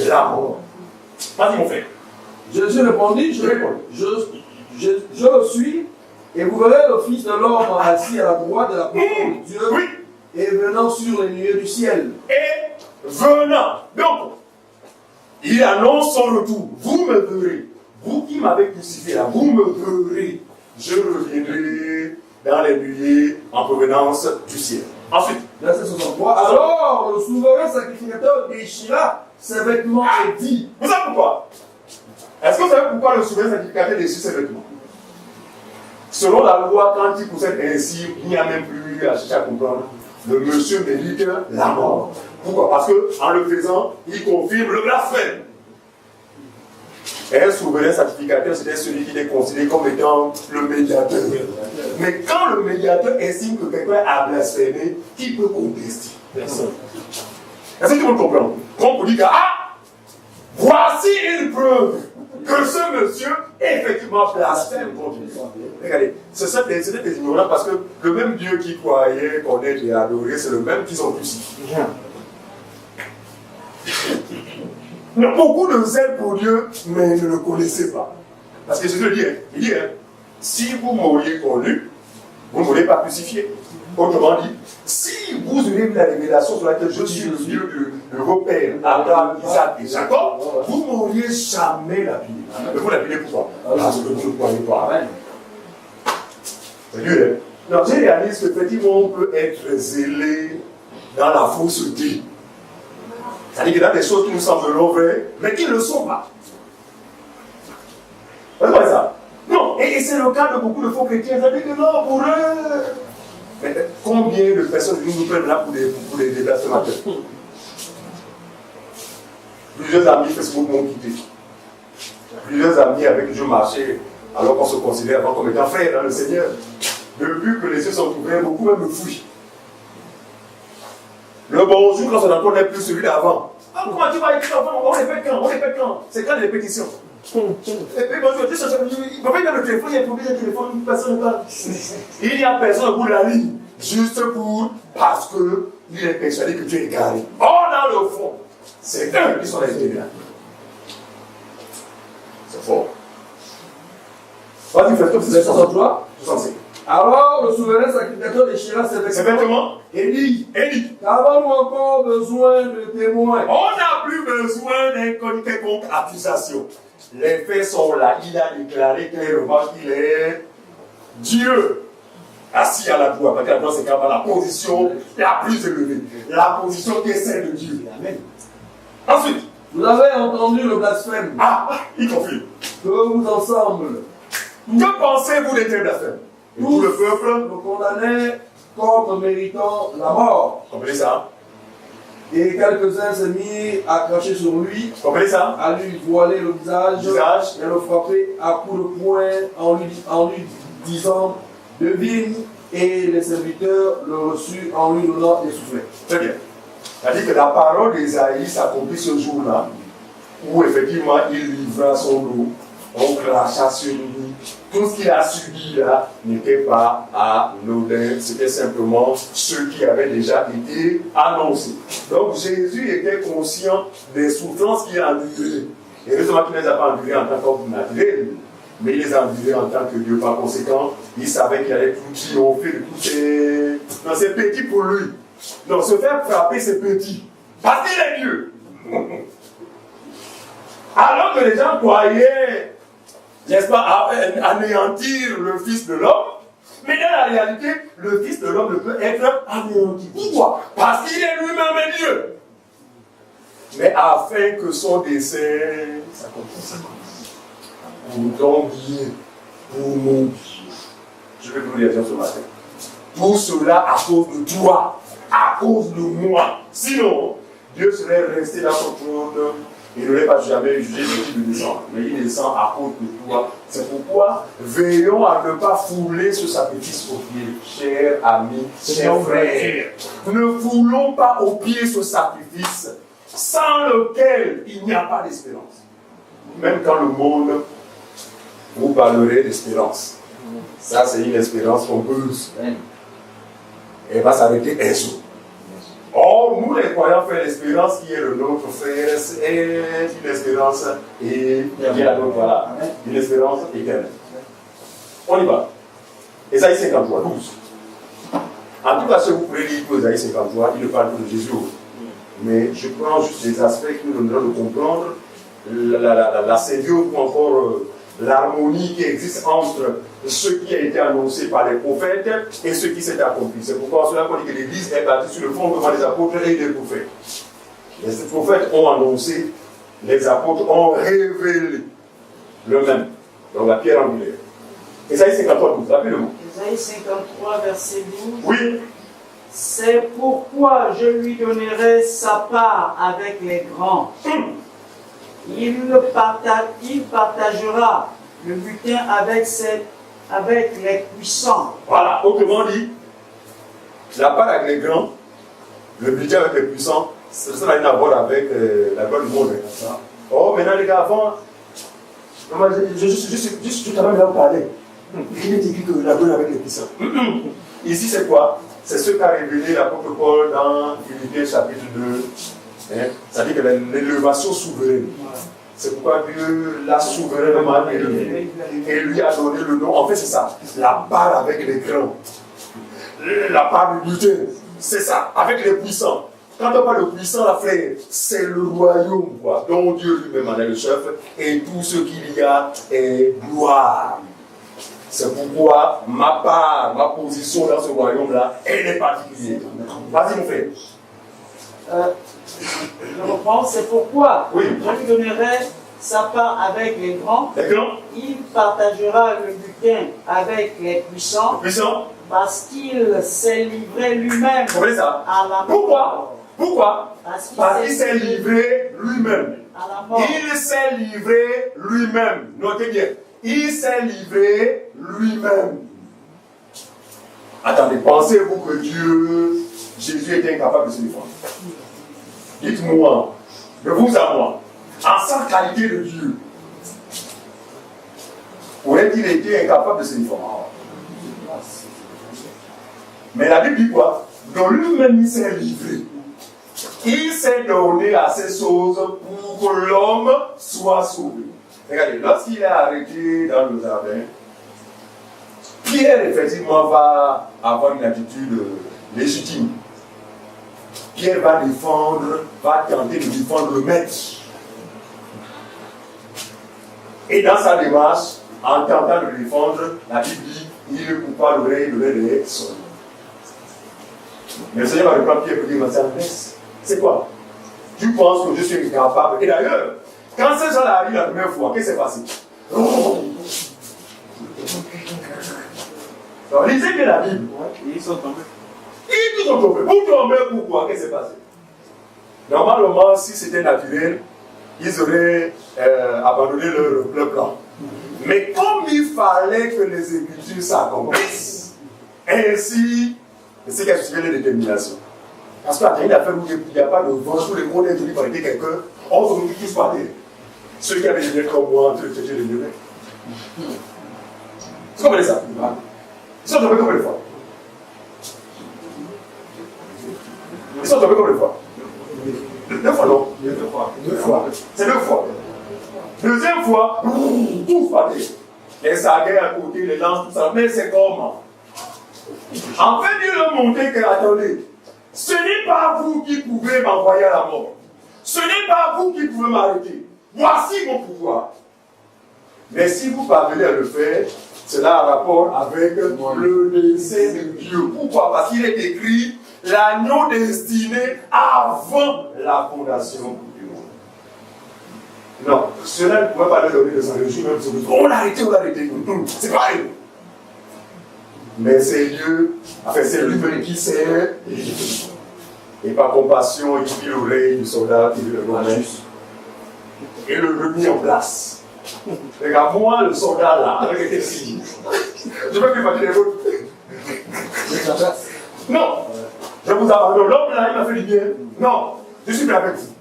la mort. Vas-y, mon frère. Jésus répondit: je le suis, et vous verrez le Fils de l'homme assis à la droite de la puissance de Dieu. Oui. Et venant sur les nuées du ciel. Et venant. Donc, il annonce son retour. Vous me verrez. Vous qui m'avez crucifié là, vous me verrez. Je reviendrai dans les nuées en provenance du ciel. Ensuite, verset 63. Alors le souverain sacrificateur déchira ses vêtements et dit. vous savez pourquoi? Est-ce que vous savez pourquoi le souverain sacrificateur déchire ses vêtements? Selon la loi, quand il procède ainsi, il n'y a même plus à chercher à comprendre. Le monsieur mérite la mort. Pourquoi? Parce qu'en le faisant, il confirme le blasphème. Et un souverain sacrificateur, c'était celui qui était considéré comme étant le médiateur. Mais quand le médiateur estime que quelqu'un a blasphémé, qui peut contester? Personne. Est-ce que tout le monde comprend? Quand on dit que Voici une preuve que ce monsieur est effectivement blasphème contre Dieu. Regardez, c'était des ignorants parce que le même Dieu qui croyait, connaître et adorer, c'est le même qu'ils ont crucifié. Il y a beaucoup de zèle pour Dieu, mais ils ne le connaissaient pas. Parce que Jésus dit, si vous m'auriez connu, vous ne m'auriez pas crucifié. Autrement dit, si vous auriez eu la révélation sur laquelle je suis le Dieu de vos pères, Abraham, Isaac et Jacob, vous ne m'auriez jamais lapidé. Mais vous lapidez pourquoi? Parce que vous ne croyez pas. C'est Dieu. Non, j'ai réalisé qu'effectivement, on peut être zélé dans la fausseté. C'est-à-dire qu'il y a des choses qui nous sembleront vraies, mais qui ne le sont pas. C'est pas ça. Non, et c'est le cas de beaucoup de faux chrétiens. C'est-à-dire que non, pour eux. Mais combien de personnes nous prennent là pour des blasphémateurs? Plusieurs amis Facebook m'ont quitté. Plusieurs amis avec qui je marchais, alors qu'on se considérait avant comme étant frères dans le Seigneur. Depuis que les yeux sont ouverts, beaucoup même me fuient. Le bonjour, quand on n'entend plus celui d'avant. Ah, comment tu vas écrire avant? On répète quand? On répète quand? C'est quand les répétitions? Et puis bonjour, il ne peut pas y avoir le téléphone, il y a un téléphone, personne ne parle. Il n'y a personne au bout de la ligne, juste parce qu'il est persuadé que tu es égaré. Or, dans le fond, c'est eux qui sont les témoins. C'est fort. Vas-y, fais comme c'est 63, 65. Alors le souverain sacrificateur déchira ses vêtements et dit, avons-nous encore besoin de témoins? On n'a plus besoin d'un quelconque accusation. Les faits sont là. Il a déclaré clairement qu'il est Dieu assis à la droite. Parce que la droite, c'est quand même la position la plus élevée. La position qui est celle de Dieu. Amen. Ensuite, vous avez entendu le blasphème. Ah, il confirme. Que vous ensemble. Que pensez-vous des tels blasphèmes? Tout le peuple nous condamnait comme méritant la mort. Comprenez ça? Et quelques-uns se mirent à cracher sur lui, comprenez ça? À lui voiler le visage et le frapper à coups de poing en lui disant devine, et les serviteurs le reçurent en lui donnant des soufflets. Très bien. C'est-à-dire que la parole d'Ésaïe s'accomplit ce jour-là, où effectivement il livra son dos, on cracha sur lui. Tout ce qu'il a subi là n'était pas anodin, c'était simplement ce qui avait déjà été annoncé. Donc Jésus était conscient des souffrances qu'il a endurées. Et heureusement qu'il ne les a pas endurées en tant qu'homme naturel, mais il les a endurées en tant que Dieu. Par conséquent, il savait qu'il allait tout triompher de tous ces... Non, c'est petit pour lui. Donc se faire frapper, c'est petit. Parce qu'il est Dieu. Alors que les gens croyaient, n'est-ce pas, anéantir le Fils de l'homme, mais dans la réalité, le Fils de l'homme ne peut être anéanti. Pourquoi? Parce qu'il est lui-même Dieu. Mais afin que son décès s'accomplisse pour ton bien, pour mon bien. Je vais vous le dire ce matin. Tout cela à cause de toi, à cause de moi. Sinon, Dieu serait resté dans son trône. Il n'aurait pas jamais jugé le type de descendre, mais il descend à cause de toi. C'est pourquoi veillons à ne pas fouler ce sacrifice aux pieds. Chers amis, chers frères, ne foulons pas aux pieds ce sacrifice sans lequel il n'y a pas d'espérance. Même quand le monde vous parlerait d'espérance, ça c'est une espérance trompeuse. Elle va s'arrêter un jour. Or, nous les croyants, frères, l'espérance qui est le nôtre, frère, c'est une espérance éternelle. Voilà, une espérance éternelle. On y va. Ésaïe 53, 12. En tout cas, si vous pouvez lire pour Ésaïe 53, il ne parle pas de Jésus. Mais je prends juste des aspects qui nous donneront de comprendre la symbiose ou encore l'harmonie qui existe entre ce qui a été annoncé par les prophètes et ce qui s'est accompli. C'est pourquoi cela qu'on dit que l'Église est bâtie sur le fondement des apôtres et des prophètes. Les prophètes ont annoncé, les apôtres ont révélé le même. Donc la pierre angulaire. Ésaïe 53, 12, rappelez-le-moi. Ésaïe 53, verset 12. Oui. C'est pourquoi je lui donnerai sa part avec les grands. Il partagera le butin avec les puissants. Voilà, autrement dit, la part avec les grands, le butin avec les puissants, ça n'a rien à voir avec la gloire du monde. Oh, maintenant les gars, avant, juste tout à l'heure, là, vous parlez. Il est écrit que la bonne avec les puissants. Ici, c'est quoi? C'est ce qu'a révélé l'apôtre Paul dans Philippiens chapitre 2. Hein? Ça dit que l'élévation souveraine. C'est pourquoi Dieu l'a souverainement élevé et lui a donné le nom. En fait, c'est ça. La part avec les grands. La part du butin. C'est ça. Avec les puissants. Quand on parle de puissant, la frère, c'est le royaume, quoi, dont Dieu lui-même en est le chef, et tout ce qu'il y a est gloire. C'est pourquoi ma part, ma position dans ce royaume-là, elle est particulière. Vas-y, mon frère. Je reprends, c'est pourquoi Oui. je lui donnerai sa part avec les grands. Les grands, Il partagera le butin avec les puissants, puissants, parce qu'il s'est livré lui-même vous comprenez ça? à la Pourquoi? mort. Pourquoi? Parce Qu'il s'est livré lui-même. à la mort. Il s'est livré lui-même. Notez bien. Il s'est livré lui-même. Attendez, pensez-vous que Jésus était incapable de se défendre? Dites-moi, de vous à moi, en sa qualité de Dieu, aurait-il été incapable de se défendre? Mais la Bible dit quoi? Dans lui-même, il s'est livré. Il s'est donné à ces choses pour que l'homme soit sauvé. Regardez, lorsqu'il est arrêté dans le jardin, Pierre, effectivement, va avoir une attitude légitime. Pierre va tenter de défendre le maître. Et dans sa démarche, en tentant de le défendre, la Bible dit, il ne coupe pas l'oreille, l'oreille est seule. Mais le Seigneur va reprendre Pierre pour dire, mais ça laisse. C'est quoi? Tu penses que je suis incapable? Et d'ailleurs, quand ces gens-là arrivent la première fois, qu'est-ce qui s'est passé? Alors, lisez bien la Bible. Ils sont tombés. Ils sont tombés. Pour tomber, pourquoi? Qu'est-ce qui s'est passé? Normalement, si c'était naturel, ils auraient abandonné leur plan. Mais comme il fallait que les Écritures s'accomplissent, ainsi, c'est qu'il y a suivi les déterminations. Parce qu'à une affaire où il n'y a pas de vent, où les gros nez par été quelqu'un, on se dit tous par terre. Ceux qui avaient des nez comme moi, en train de chercher les nez. Vous comprenez ça? Ils sont tombés combien de fois? Ils sont tombés combien de fois? 2 fois, non? 2 fois. 2 fois. C'est 2 fois. Deuxième fois, tous par terre. Les saguets à côté, les lances, tout ça. Mais c'est comment? En fait, Dieu leur montrer que, attendez, ce n'est pas vous qui pouvez m'envoyer à la mort. Ce n'est pas vous qui pouvez m'arrêter. Voici mon pouvoir. Mais si vous parvenez à le faire, cela a rapport avec le dessein de Dieu. Pourquoi? Parce qu'il est écrit l'agneau destiné avant la fondation du monde. Non, cela ne pouvait pas leur donner de sang. Je suis même sur le trône. On l'a arrêté, on l'a arrêté. C'est pareil. Mais c'est Dieu, enfin c'est lui-même qui sait. Et par compassion, il fit l'oreille du soldat qui le remet et le remis en place. Regarde, moi, le soldat là, avec les signes, je peux plus parler les autres. Non, je vous abandonne. L'homme là, il m'a fait du bien. Non, je suis bien avec vous.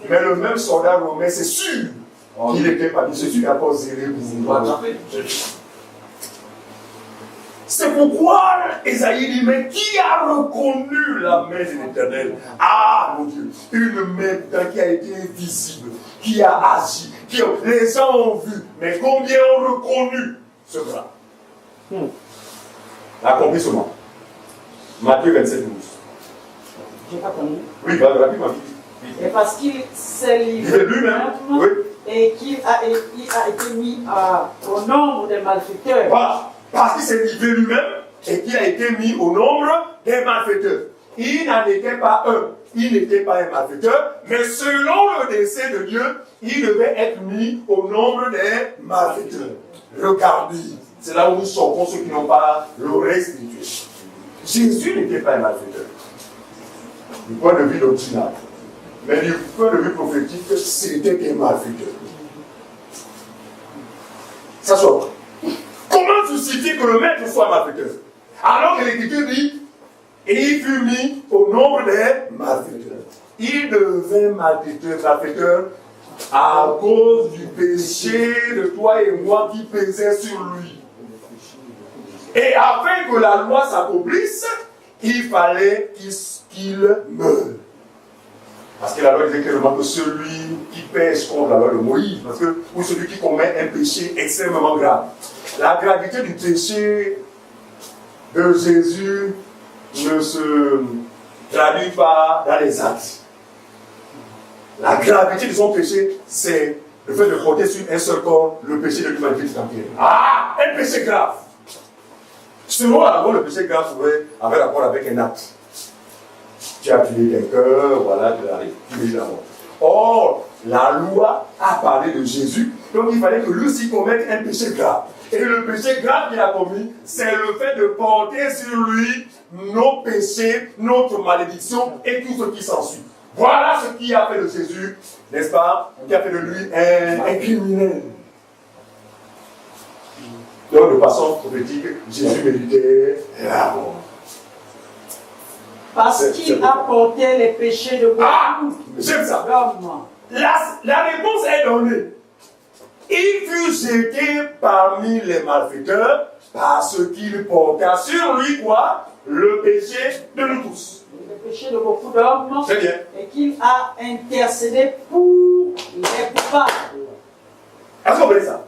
Mais le même soldat romain, c'est sûr qu'il n'était pas dit. C'est sûr qu'il n'a pas zélé pour vous. C'est pourquoi Esaïe dit, mais qui a reconnu la main de l'Éternel? Ah, mon Dieu, une main qui a été visible, qui a agi, les gens ont vu, mais combien ont reconnu ce bras? L'accomplissement. Matthieu 27, 12. J'ai pas connu. Oui, rapidement. Et parce qu'il s'est livré lui-même, oui. Et qu'il a été mis au nombre des malfaiteurs. Voilà. Parce qu'il s'est livré lui-même et qu'il a été mis au nombre des malfaiteurs. Il n'en était pas un. Il n'était pas un malfaiteur, mais selon le dessein de Dieu, il devait être mis au nombre des malfaiteurs. Regardez, c'est là où nous sortons ceux qui n'ont pas l'oreille spirituelle. Jésus n'était pas un malfaiteur. Du point de vue doctrinal. Mais du point de vue prophétique, c'était un malfaiteur. Ça sort. Comment justifier que le maître soit malfaiteur? Alors que l'Écriture dit, et il fut mis au nombre des malfaiteurs. Il devint malfaiteur à cause du péché de toi et moi qui pesait sur lui. Et afin que la loi s'accomplisse, il fallait qu'il meure. Parce que la loi disait clairement que celui qui pêche contre la loi de Moïse, parce que ou celui qui commet un péché extrêmement grave. La gravité du péché de Jésus ne se traduit pas dans les actes. La gravité de son péché, c'est le fait de porter sur un seul corps le péché de l'humanité tout entière. Ah, un péché grave. Selon la loi, le péché grave avait rapport avec un acte. Tu as tué quelqu'un, voilà, tu as tué la mort. Or, la loi a parlé de Jésus, donc il fallait que lui aussi commette un péché grave. Et le péché grave qu'il a commis, c'est le fait de porter sur lui nos péchés, notre malédiction et tout ce qui s'ensuit. Voilà ce qui a fait de Jésus, n'est-ce pas, qui a fait de lui un criminel. Donc, de façon prophétique, Jésus méritait la mort. Parce qu'il a porté les péchés de beaucoup d'hommes. La réponse est donnée. Il fut jeté parmi les malfaiteurs parce qu'il porta sur lui quoi? Le péché de nous tous. Le péché de beaucoup d'hommes. Très bien. Et qu'il a intercédé pour les coupables. Est-ce que vous voyez ça?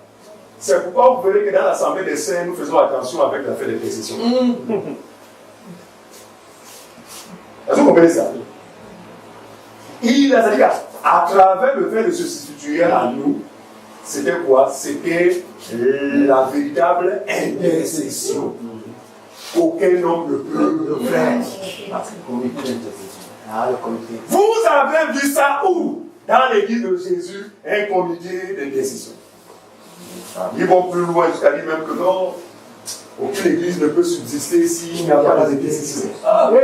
C'est pourquoi vous verrez que dans l'Assemblée des saints, nous faisons attention avec l'affaire des intercessions. Est-ce que vous comprenez ça? Il a dit à travers le fait de se substituer à nous, c'était quoi? C'était la véritable intercession qu'aucun homme ne peut faire. Vous avez vu ça où? Dans l'église de Jésus, un comité d'intercession. Ils vont plus loin jusqu'à dire même que non, aucune église ne peut subsister s'il n'y a pas d'intercession. Ah oui!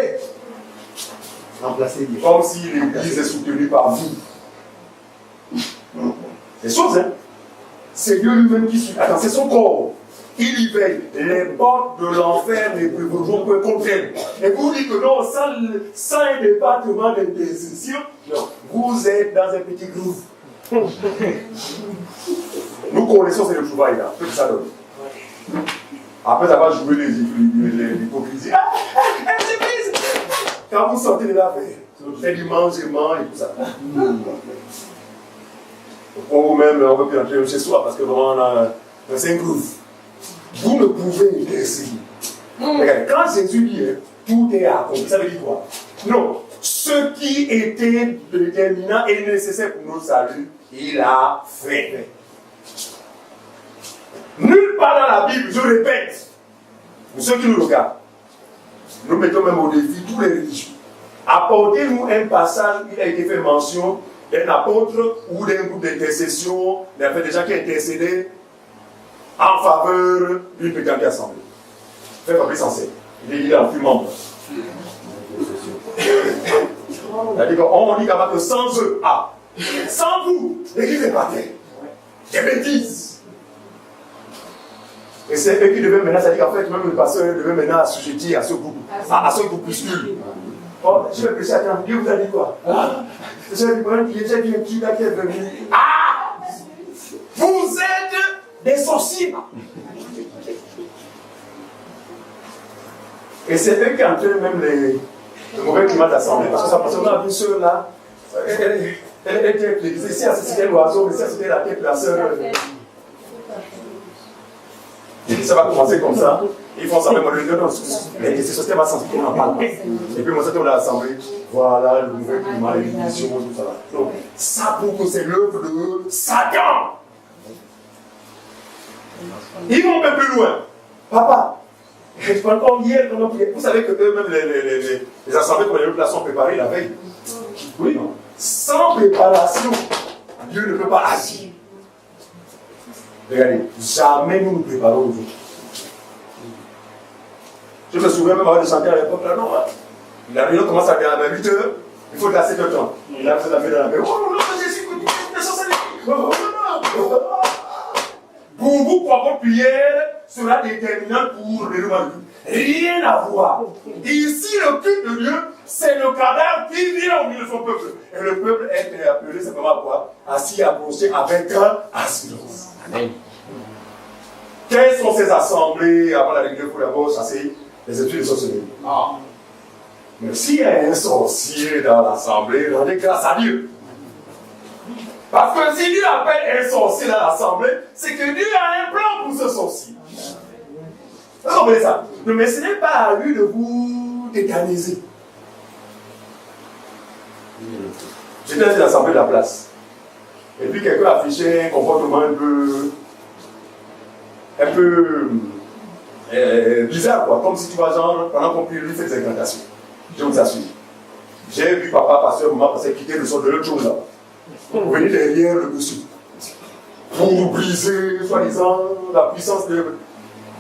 Comme si l'église est soutenue par vous. C'est chose, hein? C'est Dieu lui-même qui suit. Attends, c'est son corps. Il y veille. Les portes de l'enfer ne prévaudront que contre elle. Et vous dites que non, sans un département d'intercession, vous êtes dans un petit groupe. Nous connaissons ces retrouvailles là. Tout ça donne. Après avoir joué l'hypocrisie. Quand vous sortez de là, c'est du mangement et tout ça. Ou même, on ne veut plus entrer chez soi parce que vraiment, c'est un groove. Vous ne pouvez intercéder. Regardez, quand Jésus dit tout est accompli, ça veut dire quoi? Non. Ce qui était déterminant et nécessaire pour notre salut, il a fait. Nulle part dans la Bible, je répète, pour ceux qui nous regardent, nous mettons même au défi tous les religieux. Apportez-nous un passage où il a été fait mention d'un apôtre ou d'un groupe d'intercession, il y avait des gens qui intercédaient en faveur d'une petite assemblée. Faites Fabrice Ancet. Il est en plus membre. On dit que sans eux, sans vous, l'église n'est pas terre. Des bêtises. Et c'est eux qui devaient maintenant, c'est-à-dire qu'en fait, même le pasteur devait maintenant assujettir à ce groupe, à ce groupuscule. Oh, je vais prêcher, attends, Dieu vous a dit quoi? J'ai vu un petit gars qui est venu. Vous êtes des sorciers. Et c'est eux qui entraînent même le mauvais climat d'assemblée. Parce que ça passe dans une sœur là. Elle était ici, c'était l'oiseau, mais ça c'était la tête de la sœur. Et ça va commencer comme ça. Ils font ça même les sociétés vont sentir qu'on en parle. Et puis moi, ça tombe dans l'assemblée. Voilà le mauvais climat, les divisions, tout ça. Donc, ça pour que c'est l'œuvre de Satan. Ils vont un peu plus loin. Papa, encore hier, vous savez que eux-mêmes, les assemblées pour les autres là sont préparées la veille. Oui. Sans préparation, Dieu ne peut pas agir. Regardez, jamais nous nous préparons aux autres. Je me souviens même avant de chanter à l'époque, là, non, la réunion commence à 8h, il faut de la 7h30. Là, vous avez dans la paix. Oh non, Jésus, pour vous, pour votre prière sera déterminante pour le déroulement du culte. rien à voir. Ici, le culte de Dieu, c'est le cadavre qui vient au milieu de son peuple. Et le peuple est appelé simplement à quoi? À s'y approcher avec assurance. Amen. Quelles sont ces assemblées avant la règle pour d'abord chasser les esprits de sorcellerie? Mais s'il y a un sorcier dans l'assemblée, rendez grâce à Dieu. Parce que si Dieu appelle un sorcier dans l'assemblée, c'est que Dieu a un plan pour ce sorcier. Vous comprenez ça? Mais ce n'est pas à lui de vous décaniser. J'étais dans l'assemblée de la place. Et puis quelqu'un affichait un comportement un peu bizarre, quoi. Comme si tu vois, genre, pendant qu'on prie, lui fait des incantations. Je vous assure. J'ai vu papa, pasteur, maman, pasteur quitter le sol de l'autre chose là. Pour venir derrière le monsieur. Pour briser, soi-disant, la puissance de.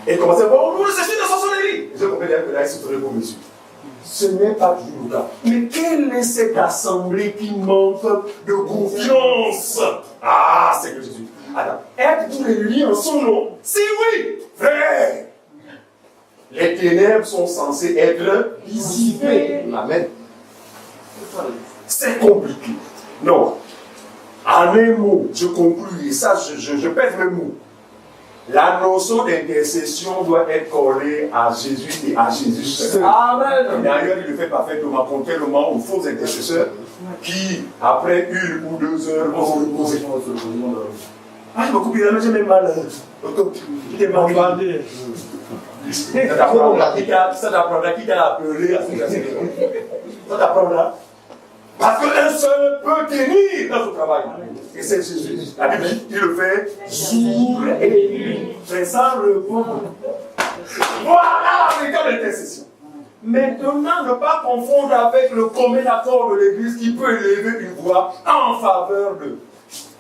Et commencer à dire, bon, nous, c'est de sorcellerie. Je comprends bien que là, il se tournait pour monsieur. Ce n'est pas toujours le cas. Mais quelle est cette assemblée qui manque de confiance? Ah, c'est que Jésus. Attends, êtes-vous réunis en son nom? Si oui, frère. Les ténèbres sont censées être dissipées. Amen. C'est compliqué. Non. En un mot, je conclue, et ça, je pèse mes mots. La notion d'intercession doit être collée à Jésus et à Jésus seul. Amen. D'ailleurs, il le fait parfaitement, contrairement aux faux intercesseurs qui, après 1 ou 2 heures, vont se reposer. Ah, il m'a coupé la main, j'ai même mal. Il est mal. Ça t'apprendra qui t'a appelé à ce que ça t'apprendra. Parce qu'un seul peut tenir dans son travail. Et c'est Jésus. La Bible dit, il le fait jour et nuit. C'est ça le bon. Voilà la véritable intercession. Maintenant, ne pas confondre avec le commun accord de l'Église qui peut élever une voix en faveur de.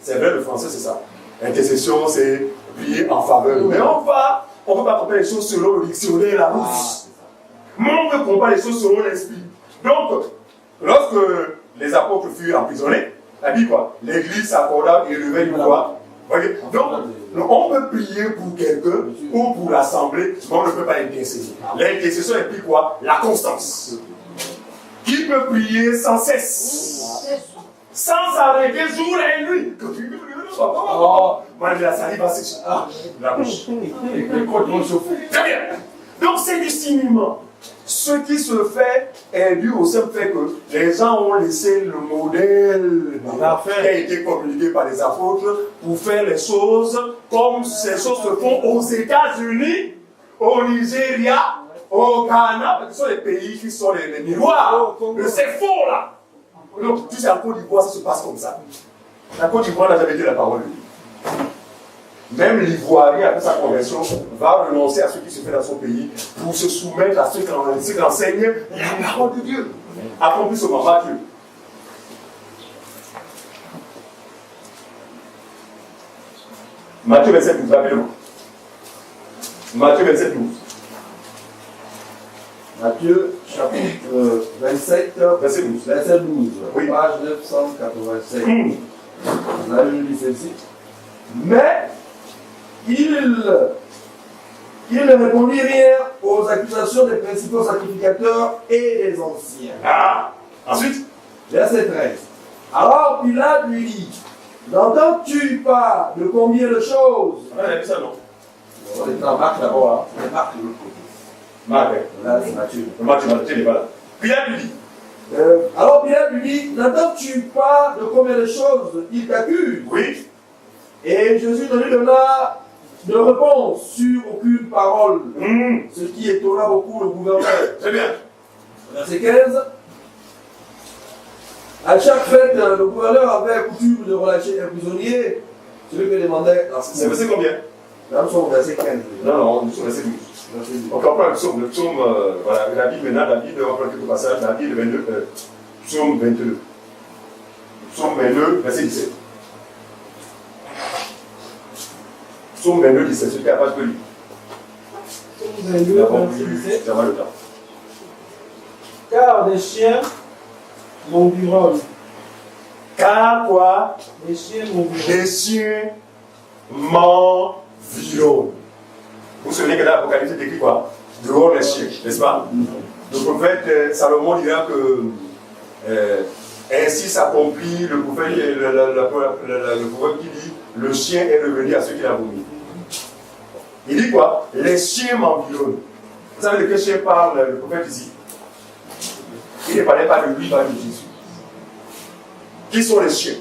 C'est vrai, le français, c'est ça. Intercession, c'est prier en faveur de. Mais on ne peut pas comprendre les choses selon le dictionnaire Larousse. Mais on peut comprendre les choses selon l'esprit. Donc, lorsque les apôtres furent emprisonnés, la Bible quoi? L'Église s'accorda et élevait une voix. Okay? Donc, on peut prier pour quelqu'un ou pour l'assemblée, mais on ne peut pas intercéder. L'intercession implique quoi? La constance. Qui peut prier sans cesse, sans s'arrêter jour et nuit. Moi, j'ai la salive à sécher. La bouche. Très bien. Donc, c'est du signalement. Ce qui se fait est dû au simple fait que les gens ont laissé le modèle qui a été communiqué par les apôtres pour faire les choses comme ces choses se font aux États-Unis, au Nigeria, au Ghana, ce sont les pays qui sont les miroirs de ces faux là. Donc, tu sais, en Côte d'Ivoire, ça se passe comme ça. La Côte d'Ivoire n'a jamais dit la parole de Dieu. Même l'Ivoirien, après sa conversion, va renoncer à ce qui se fait dans son pays pour se soumettre à ce qu'enseigne la parole de Dieu. Accomplis ce moment, Matthieu. Matthieu 27, 12, rappelez-moi. Matthieu 27, 12. Matthieu, chapitre 27, verset 12. Verset 12, oui. Page 987. On a lu celle-ci. Mais il ne répondit rien aux accusations des principaux sacrificateurs et des anciens. Ah, ensuite, verset 13. Alors Pilate lui dit, n'entends-tu pas de combien de choses? on a vu ça, non? On est en Marc d'abord, c'est Marc de l'autre côté. Marc, là c'est Matthieu. Matthieu n'est pas là. Pilate lui dit. Alors Pilate lui dit, n'entends-tu pas de combien de choses il t'accuse? Oui. Et Jésus ne lui donna de réponse sur aucune parole, ce qui étonna beaucoup le gouverneur. Très bien. Verset 15. À chaque fête, le gouverneur avait coutume de relâcher un prisonnier, celui que demandait la C'est verset combien? Là, nous sommes au verset 15. Non, nous sommes verset 12. On comprend le psaume. Le psaume, voilà, la Bible maintenant, la Bible, on prend quelques passages, la Bible 22, psaume 22. Psaume 22, verset 17. Psaume 22, 17, c'est la page de lire. Psaume 22, verset 17. J'avais le temps. Car des chiens m'environnent. Car quoi? Des chiens m'environnent. Les chiens m'environnent. Vous vous souvenez que dans l'Apocalypse, c'est écrit quoi? dehors les chiens, n'est-ce pas? Le prophète Salomon dira que ainsi s'accomplit le prophète, le prophète qui dit le chien est revenu à ceux qui l'ont vomi. Il dit quoi? Les chiens m'environnent. Vous savez de quel chien parle le prophète ici? Il ne parlait pas de lui, il parlait de Jésus. Qui sont les chiens?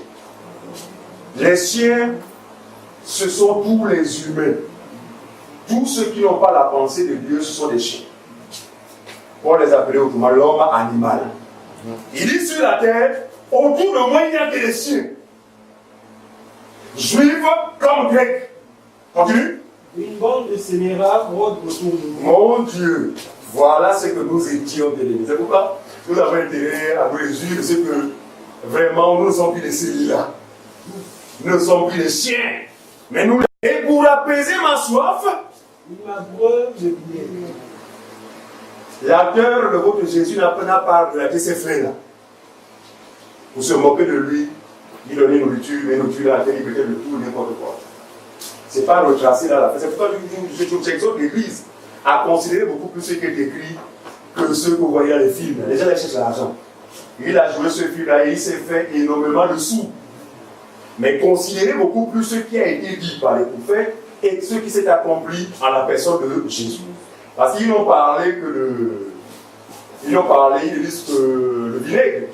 Les chiens, ce sont tous les humains. Tous ceux qui n'ont pas la pensée de Dieu, ce sont des chiens. On les appelait autrement l'homme animal. Il dit sur la terre, autour de moi, il n'y a que des chiens. Juifs comme grecs. Continue. Une bande de scélérats rôde autour de nous. Mon Dieu, voilà ce que nous étions de l'ennemi. C'est pourquoi nous avons intérêt à nous réjouir de ce que vraiment nous ne sommes plus des scélérats. Nous ne sommes plus des chiens. Mais nous. Et pour apaiser ma soif, il m'abreuve de biais. L'acteur, le rôle de Jésus n'a pas relaté ses frères-là. Pour se moquer de lui, il donnait nourriture, mais nourriture à la terre, il mettait le tout, n'importe quoi. Ce n'est pas retracé dans la fin. C'est pourquoi j'exhorte l'Église à considérer beaucoup plus ce qui est écrit que ce que vous voyez dans les films. Les gens cherchent l'argent. Il a joué ce film-là et il s'est fait énormément de sous. Mais considérez beaucoup plus ce qui a été dit par les prophètes et ce qui s'est accompli en la personne de Jésus. Parce qu'ils n'ont parlé que le. Ils n'ont parlé, ils disent que le vinaigre,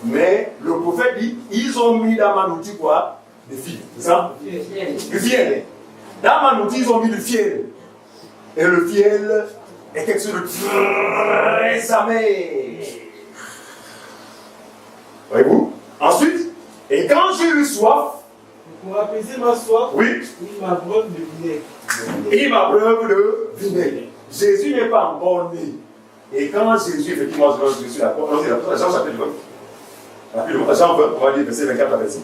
mais le prophète dit ils ont mis dans ma nourriture quoi? Des fils, c'est ça? Du fiel. Dans ma nourriture, ils ont mis du fiel. Et le fiel est quelque chose de très amer. Voyez-vous? Ensuite, et quand j'ai eu soif, pour apaiser ma soif, oui, il m'abreuve de vinaigre. Il m'abreuve de vinaigre. Jésus n'est pas encore né. Et quand Jésus, effectivement, je suis d'accord, Jean chapitre 20, Jean 20, on va dire verset 24 à 25.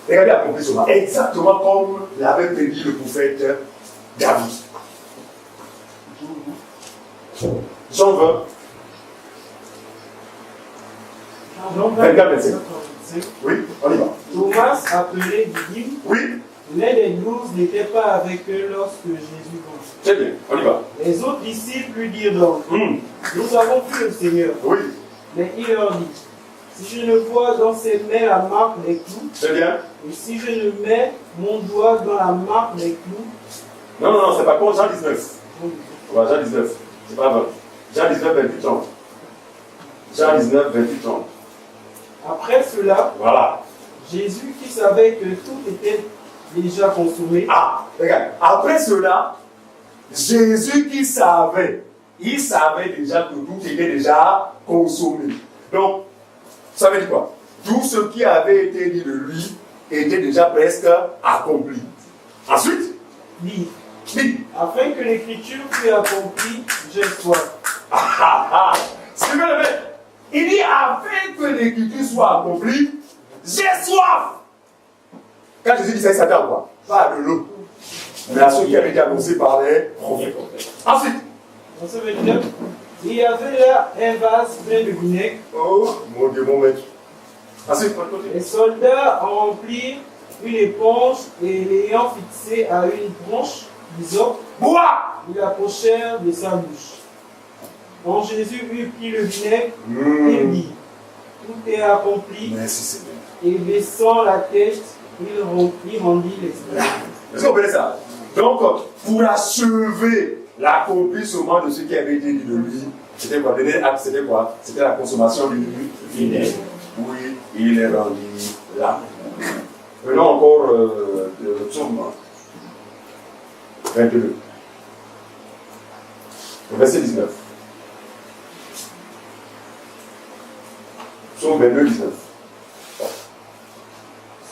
Regardez l'accomplissement, exactement comme l'avait prédit le prophète David. Jean 20, 24 à 25. Oui, on y va. Thomas, appelé Didyme, Oui, l'un des 12 n'était pas avec eux lorsque Jésus vint. très bien, on y va. Les autres disciples lui dirent donc, nous avons vu le Seigneur. Oui, Mais il leur dit, si je ne vois dans ses mains la marque des clous, très bien. et si je ne mets mon doigt dans la marque des clous, Non, c'est pas contre Jean 19. Ouais, Jean 19, c'est pas vrai. Jean 19, 28, 30. Jean 19, 28, 30. après cela, Voilà. Jésus qui savait que tout était déjà consommé, Ah, regarde. Après cela, Jésus qui savait, il savait déjà que tout était déjà consommé. Donc, ça veut dire quoi? Tout ce qui avait été dit de lui était déjà presque accompli. Ensuite, dit, dit, afin que l'écriture fût accomplie, j'ai soif. Suivez le maître. Il dit, afin que l'écriture soit accomplie, j'ai soif. Quand Jésus dit ça, il s'attend à quoi? Pas à de l'eau, mais à ce qui avait été annoncé par les prophètes. Ensuite, Verset 29, il y avait là un vase plein de vinaigre. oh mon Dieu, mon maître. Ensuite, Les soldats en remplirent une éponge et l'ayant fixée à une branche d'hysope, bois. ils l'approchèrent de sa bouche. Quand Jésus eut pris le vinaigre, il dit, tout est accompli, Merci Seigneur. et baissant la tête, il rendit l'esprit. Est-ce que vous comprenez ça? Donc, pour achever l'accomplissement de ce qui avait été dit de lui, c'était quoi? Donner acte, c'était quoi? C'était la consommation du vinaigre. Oui, il est rendu là. Venons encore de psaume 22. Verset 19. Psaume 22, 19.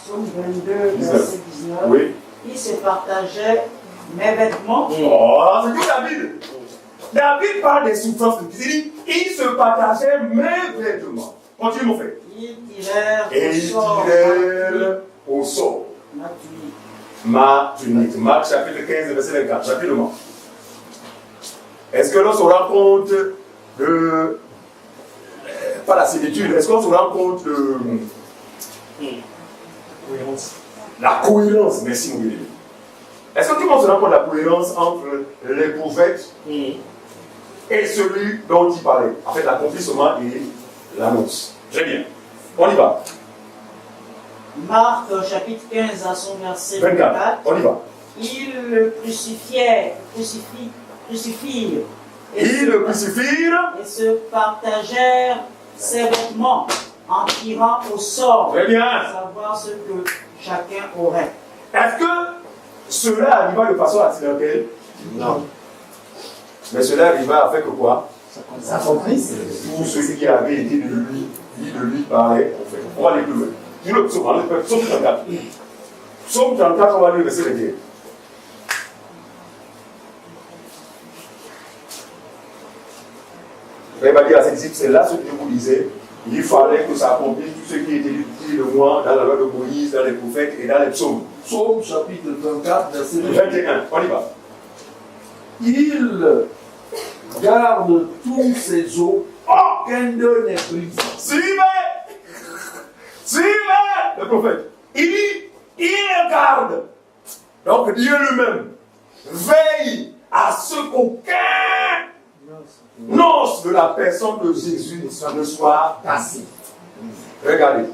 Psaume 22, verset 19. Oui. Il se partageait mes vêtements. Oh, c'est tout David. David parle des souffrances de Christ. Il dit, il se partageait mes vêtements. Continue mon frère. Ils tirèrent Et au ils sort tirèrent au sort ma tunique. ma tunique. Marc chapitre 15, verset 24. Rapidement. Est-ce que l'on se rend compte de. Pas la similitude, est-ce qu'on se rend compte de. La cohérence, merci mon Dieu. Est-ce que tout le monde se rend compte de la cohérence entre les prophètes et celui dont il parlait? En fait, l'accomplissement et l'annonce. Très bien. On y va. Marc chapitre 15 à son verset 24. On y va. Ils le crucifirent Ils le crucifirent et se partagèrent ses vêtements en tirant au sort Très bien. pour savoir ce que chacun aurait. Est-ce que cela arriva de façon accidentelle? Non. Mais cela arriva avec quoi? Ça compris. Tout ce qui avait été de lui, dit de lui parlait, en fait. On va aller plus loin. Tout le psaume, psaume 34. Psaume 34, on va lire le verset 21. Il va dire à ses disciples, c'est là ce que je vous disais. Il fallait que ça accomplisse tout ce qui était dit de moi dans la loi de Moïse, dans les prophètes et dans les psaumes. Psaume chapitre 24, verset 21, on y va. Il garde tous ses os, aucun d'eux n'est brisé. Suivez le prophète. Il garde. Donc Dieu lui-même veille à ce qu'aucun os de la personne de Jésus ne soit cassé. Regardez.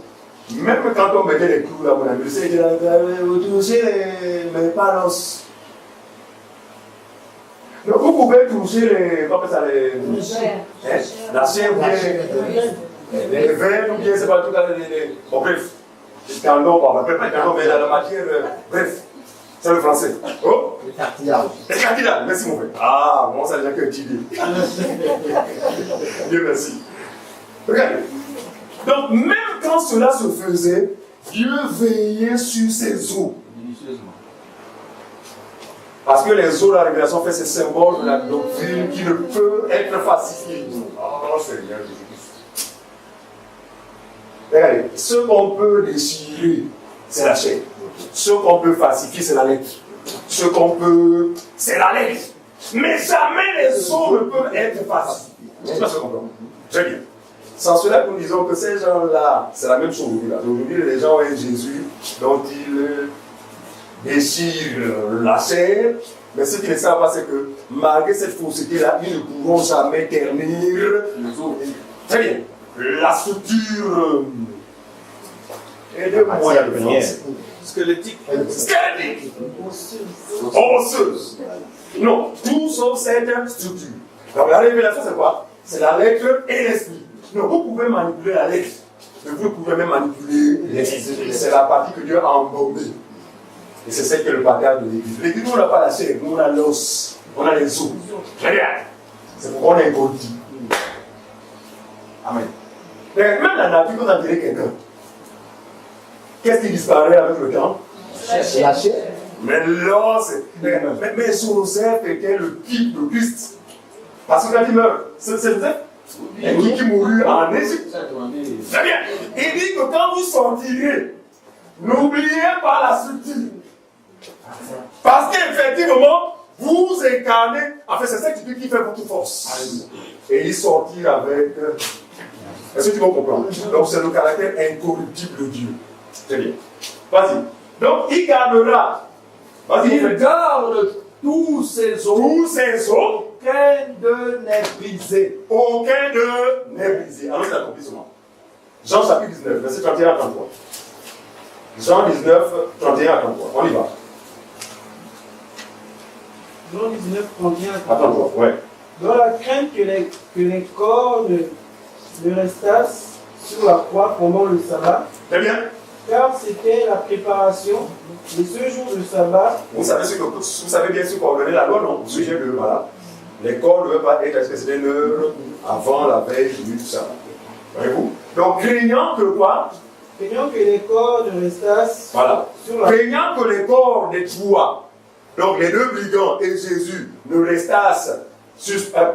Même quand on mettait les clous là, mon ami, vous touchez mais pas l'os. Donc vous pouvez toucher les. Comment ça les. La chair ou bien. Les veines ou bien, c'est pas tout à fait. Bon, bref. Les tendons, mais dans la matière. Bref. C'est le français. Oh! Les cartilages. Les cartilages, merci mon frère. Ah, moi ça j'ai qu'un petit Dieu. Dieu merci. Regardez. Donc, même quand cela se faisait, Dieu veillait sur ses os. Parce que les os de la révélation fait ces symboles de la doctrine qui ne peut être falsifié. Oh Seigneur Jésus-Christ. Regardez, ce qu'on peut déchirer, c'est la chair. Ce qu'on peut falsifier, c'est la lettre. Ce qu'on peut, c'est la lettre. Mais jamais les os ne peuvent être falsifiés. Je ne sais pas ce qu'on comprend. Très bien. Sans cela, nous disons que ces gens-là, c'est la même chose aujourd'hui. Aujourd'hui, les gens ont un Jésus dont ils déchirent la chair. Mais ce qu'ils ne savent pas, c'est que malgré cette fausseté-là, ils ne pourront jamais ternir les os. Très bien. La structure est de moyen de français. Squelettique. Squelettique. Osseuse. Non, tout sauf cette structure. Donc la révélation, c'est quoi? C'est la lettre et l'esprit. Non, vous pouvez manipuler la lettre, mais vous pouvez même manipuler l'esprit. C'est la partie que Dieu a embaumée. Et c'est celle qui est le bagage de l'église. L'église, nous, on n'a pas la chair, nous, on a l'os, on a les os. Très bien. C'est pourquoi on est incontinu. Amen. Mais même la nature, vous en direz quelqu'un. Qu'est-ce qui disparaît avec le temps? La chair. Mais l'os, mais Joseph était le type de Christ. Parce que quand il meurt, c'est Joseph qui mourut en Égypte. Très bien. Il dit que quand vous sortirez, n'oubliez pas la structure. Parce qu'effectivement, vous incarnez, en fait, c'est ça qui fait votre force. Et il sortit avec. Est-ce que tu vas comprendre? Donc, c'est le caractère incorruptible de Dieu. Très bien. Vas-y. Donc, il gardera. Vas-y. Il garde tous ses os. Tous ses os. Aucun d'eux n'est brisé. Aucun d'eux n'est brisé. Alors, c'est l'accomplissement. Jean chapitre 19, verset 31 à 33. Jean 19, 31 à 33. On y va. Jean 19, 31 à 33, ouais. Dans la crainte que les corps ne restassent sur la croix pendant le sabbat, Très bien. car c'était la préparation de ce jour de sabbat. Vous savez bien ce qu'ordonnait la loi, non? Au sujet de, voilà. Les corps ne devaient pas être expressés une heure avant la veille du sabbat. Voyez-vous? Donc, craignant que quoi? Craignant que les corps ne restassent Voilà. sur la Craignant que les corps des trois, donc les deux brigands et Jésus, ne restassent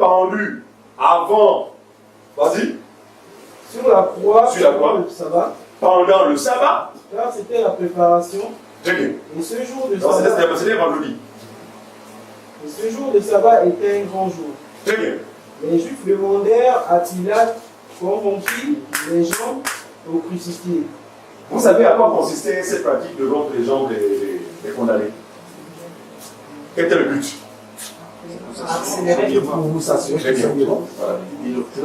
pendus avant, vas-y, sur la croix Sur la croix. pendant le sabbat, pendant le sabbat. car c'était la préparation. Très bien. Et ce jour de Donc, sabbat, c'était vendredi. et ce jour de sabbat était un grand jour. Très bien. Les Juifs demandèrent à Pilate qu'on rompît les jambes au crucifié. Vous savez à quoi consistait cette pratique de rompre les jambes des condamnés? Quel était le but? Pour vous s'assurer que c'est bon.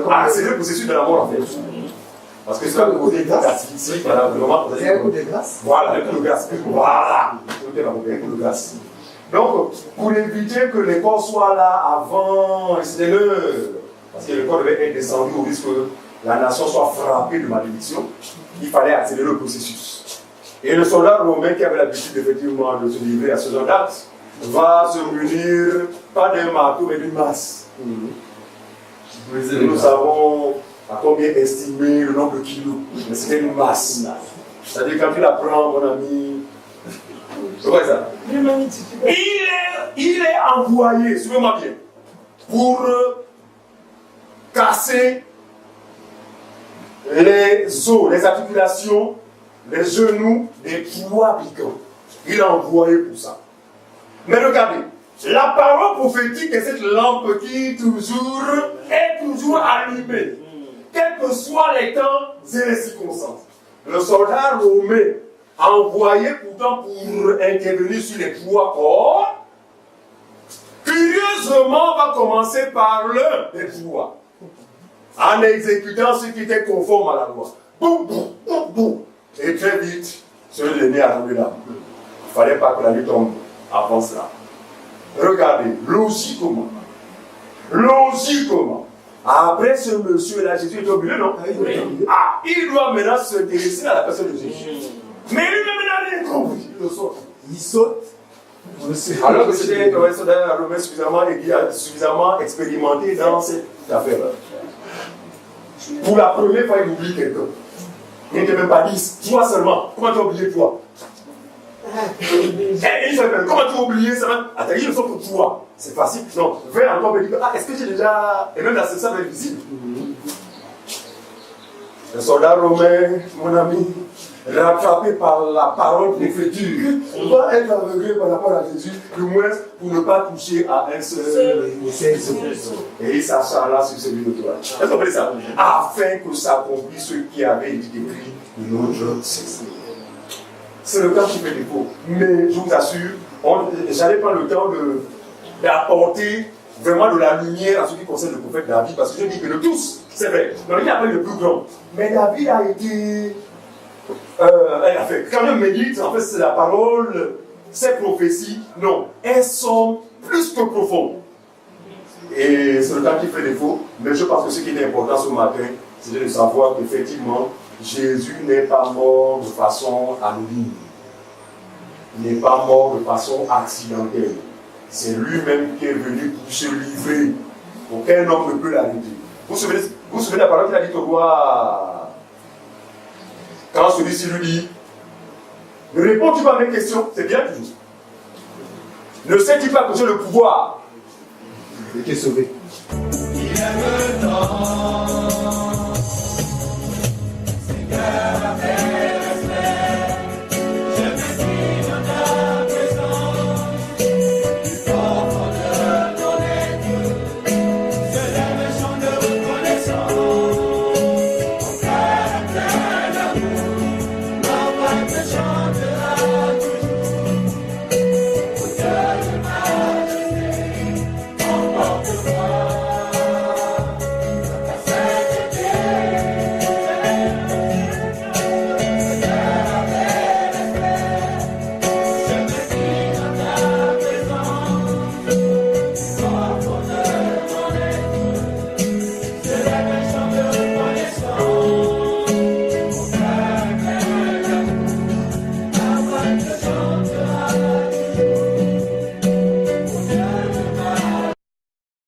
Accélérer le processus de la mort en fait. Parce que c'est un côté d'asphyxie, voilà, vraiment. C'est un coup de grâce. Voilà, un coup de grâce. Voilà, un coup de grâce. Donc, pour éviter que les corps soient là avant, parce que le corps devait être descendu au risque que la nation soit frappée de malédiction, il fallait accélérer le processus. Et le soldat romain qui avait l'habitude effectivement de se livrer à ce genre d'acte va se munir pas d'un marteau mais d'une masse. Nous savons à combien estimer le nombre de kilos, mais c'était une masse. C'est-à-dire quand tu la prends, mon ami, c'est vrai ça. Il est envoyé, suivez-moi bien, pour casser les os, les articulations, les genoux des poids piquants. Il est envoyé pour ça. Mais regardez, la parole prophétique est cette lampe qui est toujours allumée, quels que soient les temps et les circonstances. Le soldat romain envoyé pourtant pour intervenir sur les trois corps, curieusement va commencer par l'un des trois, en exécutant ce qui était conforme à la loi. Boum, boum, boum, boum. Et très vite, celui de là. Il ne fallait pas que la nuit tombe avant cela. Regardez, logiquement. Après ce monsieur-là, Jésus est obligé, non? Il doit maintenant se délaisser à la personne de Jésus. Mais lui-même n'a rien compris. Il saute. Alors que c'était un soldat romain suffisamment expérimenté dans cette affaire-là. Pour la première fois, il oublie quelqu'un. Il n'était même pas 10, toi seulement. Comment tu as oublié toi? Comment tu as oublié ça? Attends, ils ne sont que toi. C'est facile. Non, vais encore me dire, est-ce que j'ai déjà. Et même la ça va être visible. Le soldat romain, mon ami, rattrapé par la parole prophétique, va être aveuglé par rapport à Jésus, du moins pour ne pas toucher à un seul. Et il s'acharna sur celui de toi. Est-ce que vous comprenez ça? Afin que s'accomplisse ce qui avait été écrit de notre Seigneur. C'est le temps qui fait défaut. Mais je vous assure, j'allais prendre le temps d'apporter vraiment de la lumière à ce qui concerne le prophète David, parce que je dis que de tous, c'est vrai, non, il n'y a pas eu le plus grand. Mais David a été. Elle a fait quand même médite, en fait, c'est la parole, ces prophéties, non, elles sont plus que profondes. Et c'est le temps qui fait défaut, mais je pense que ce qui est important ce matin, c'est de savoir qu'effectivement, Jésus n'est pas mort de façon anonyme. Il n'est pas mort de façon accidentelle. C'est lui-même qui est venu pour se livrer. Aucun homme ne peut l'arrêter. Vous vous souvenez de la parole qu'il a dit au roi quand celui-ci lui dit ne réponds-tu pas à mes questions? C'est bien toujours. Ne sais-tu pas que j'ai le pouvoir? Il est sauvé. Il aime tant.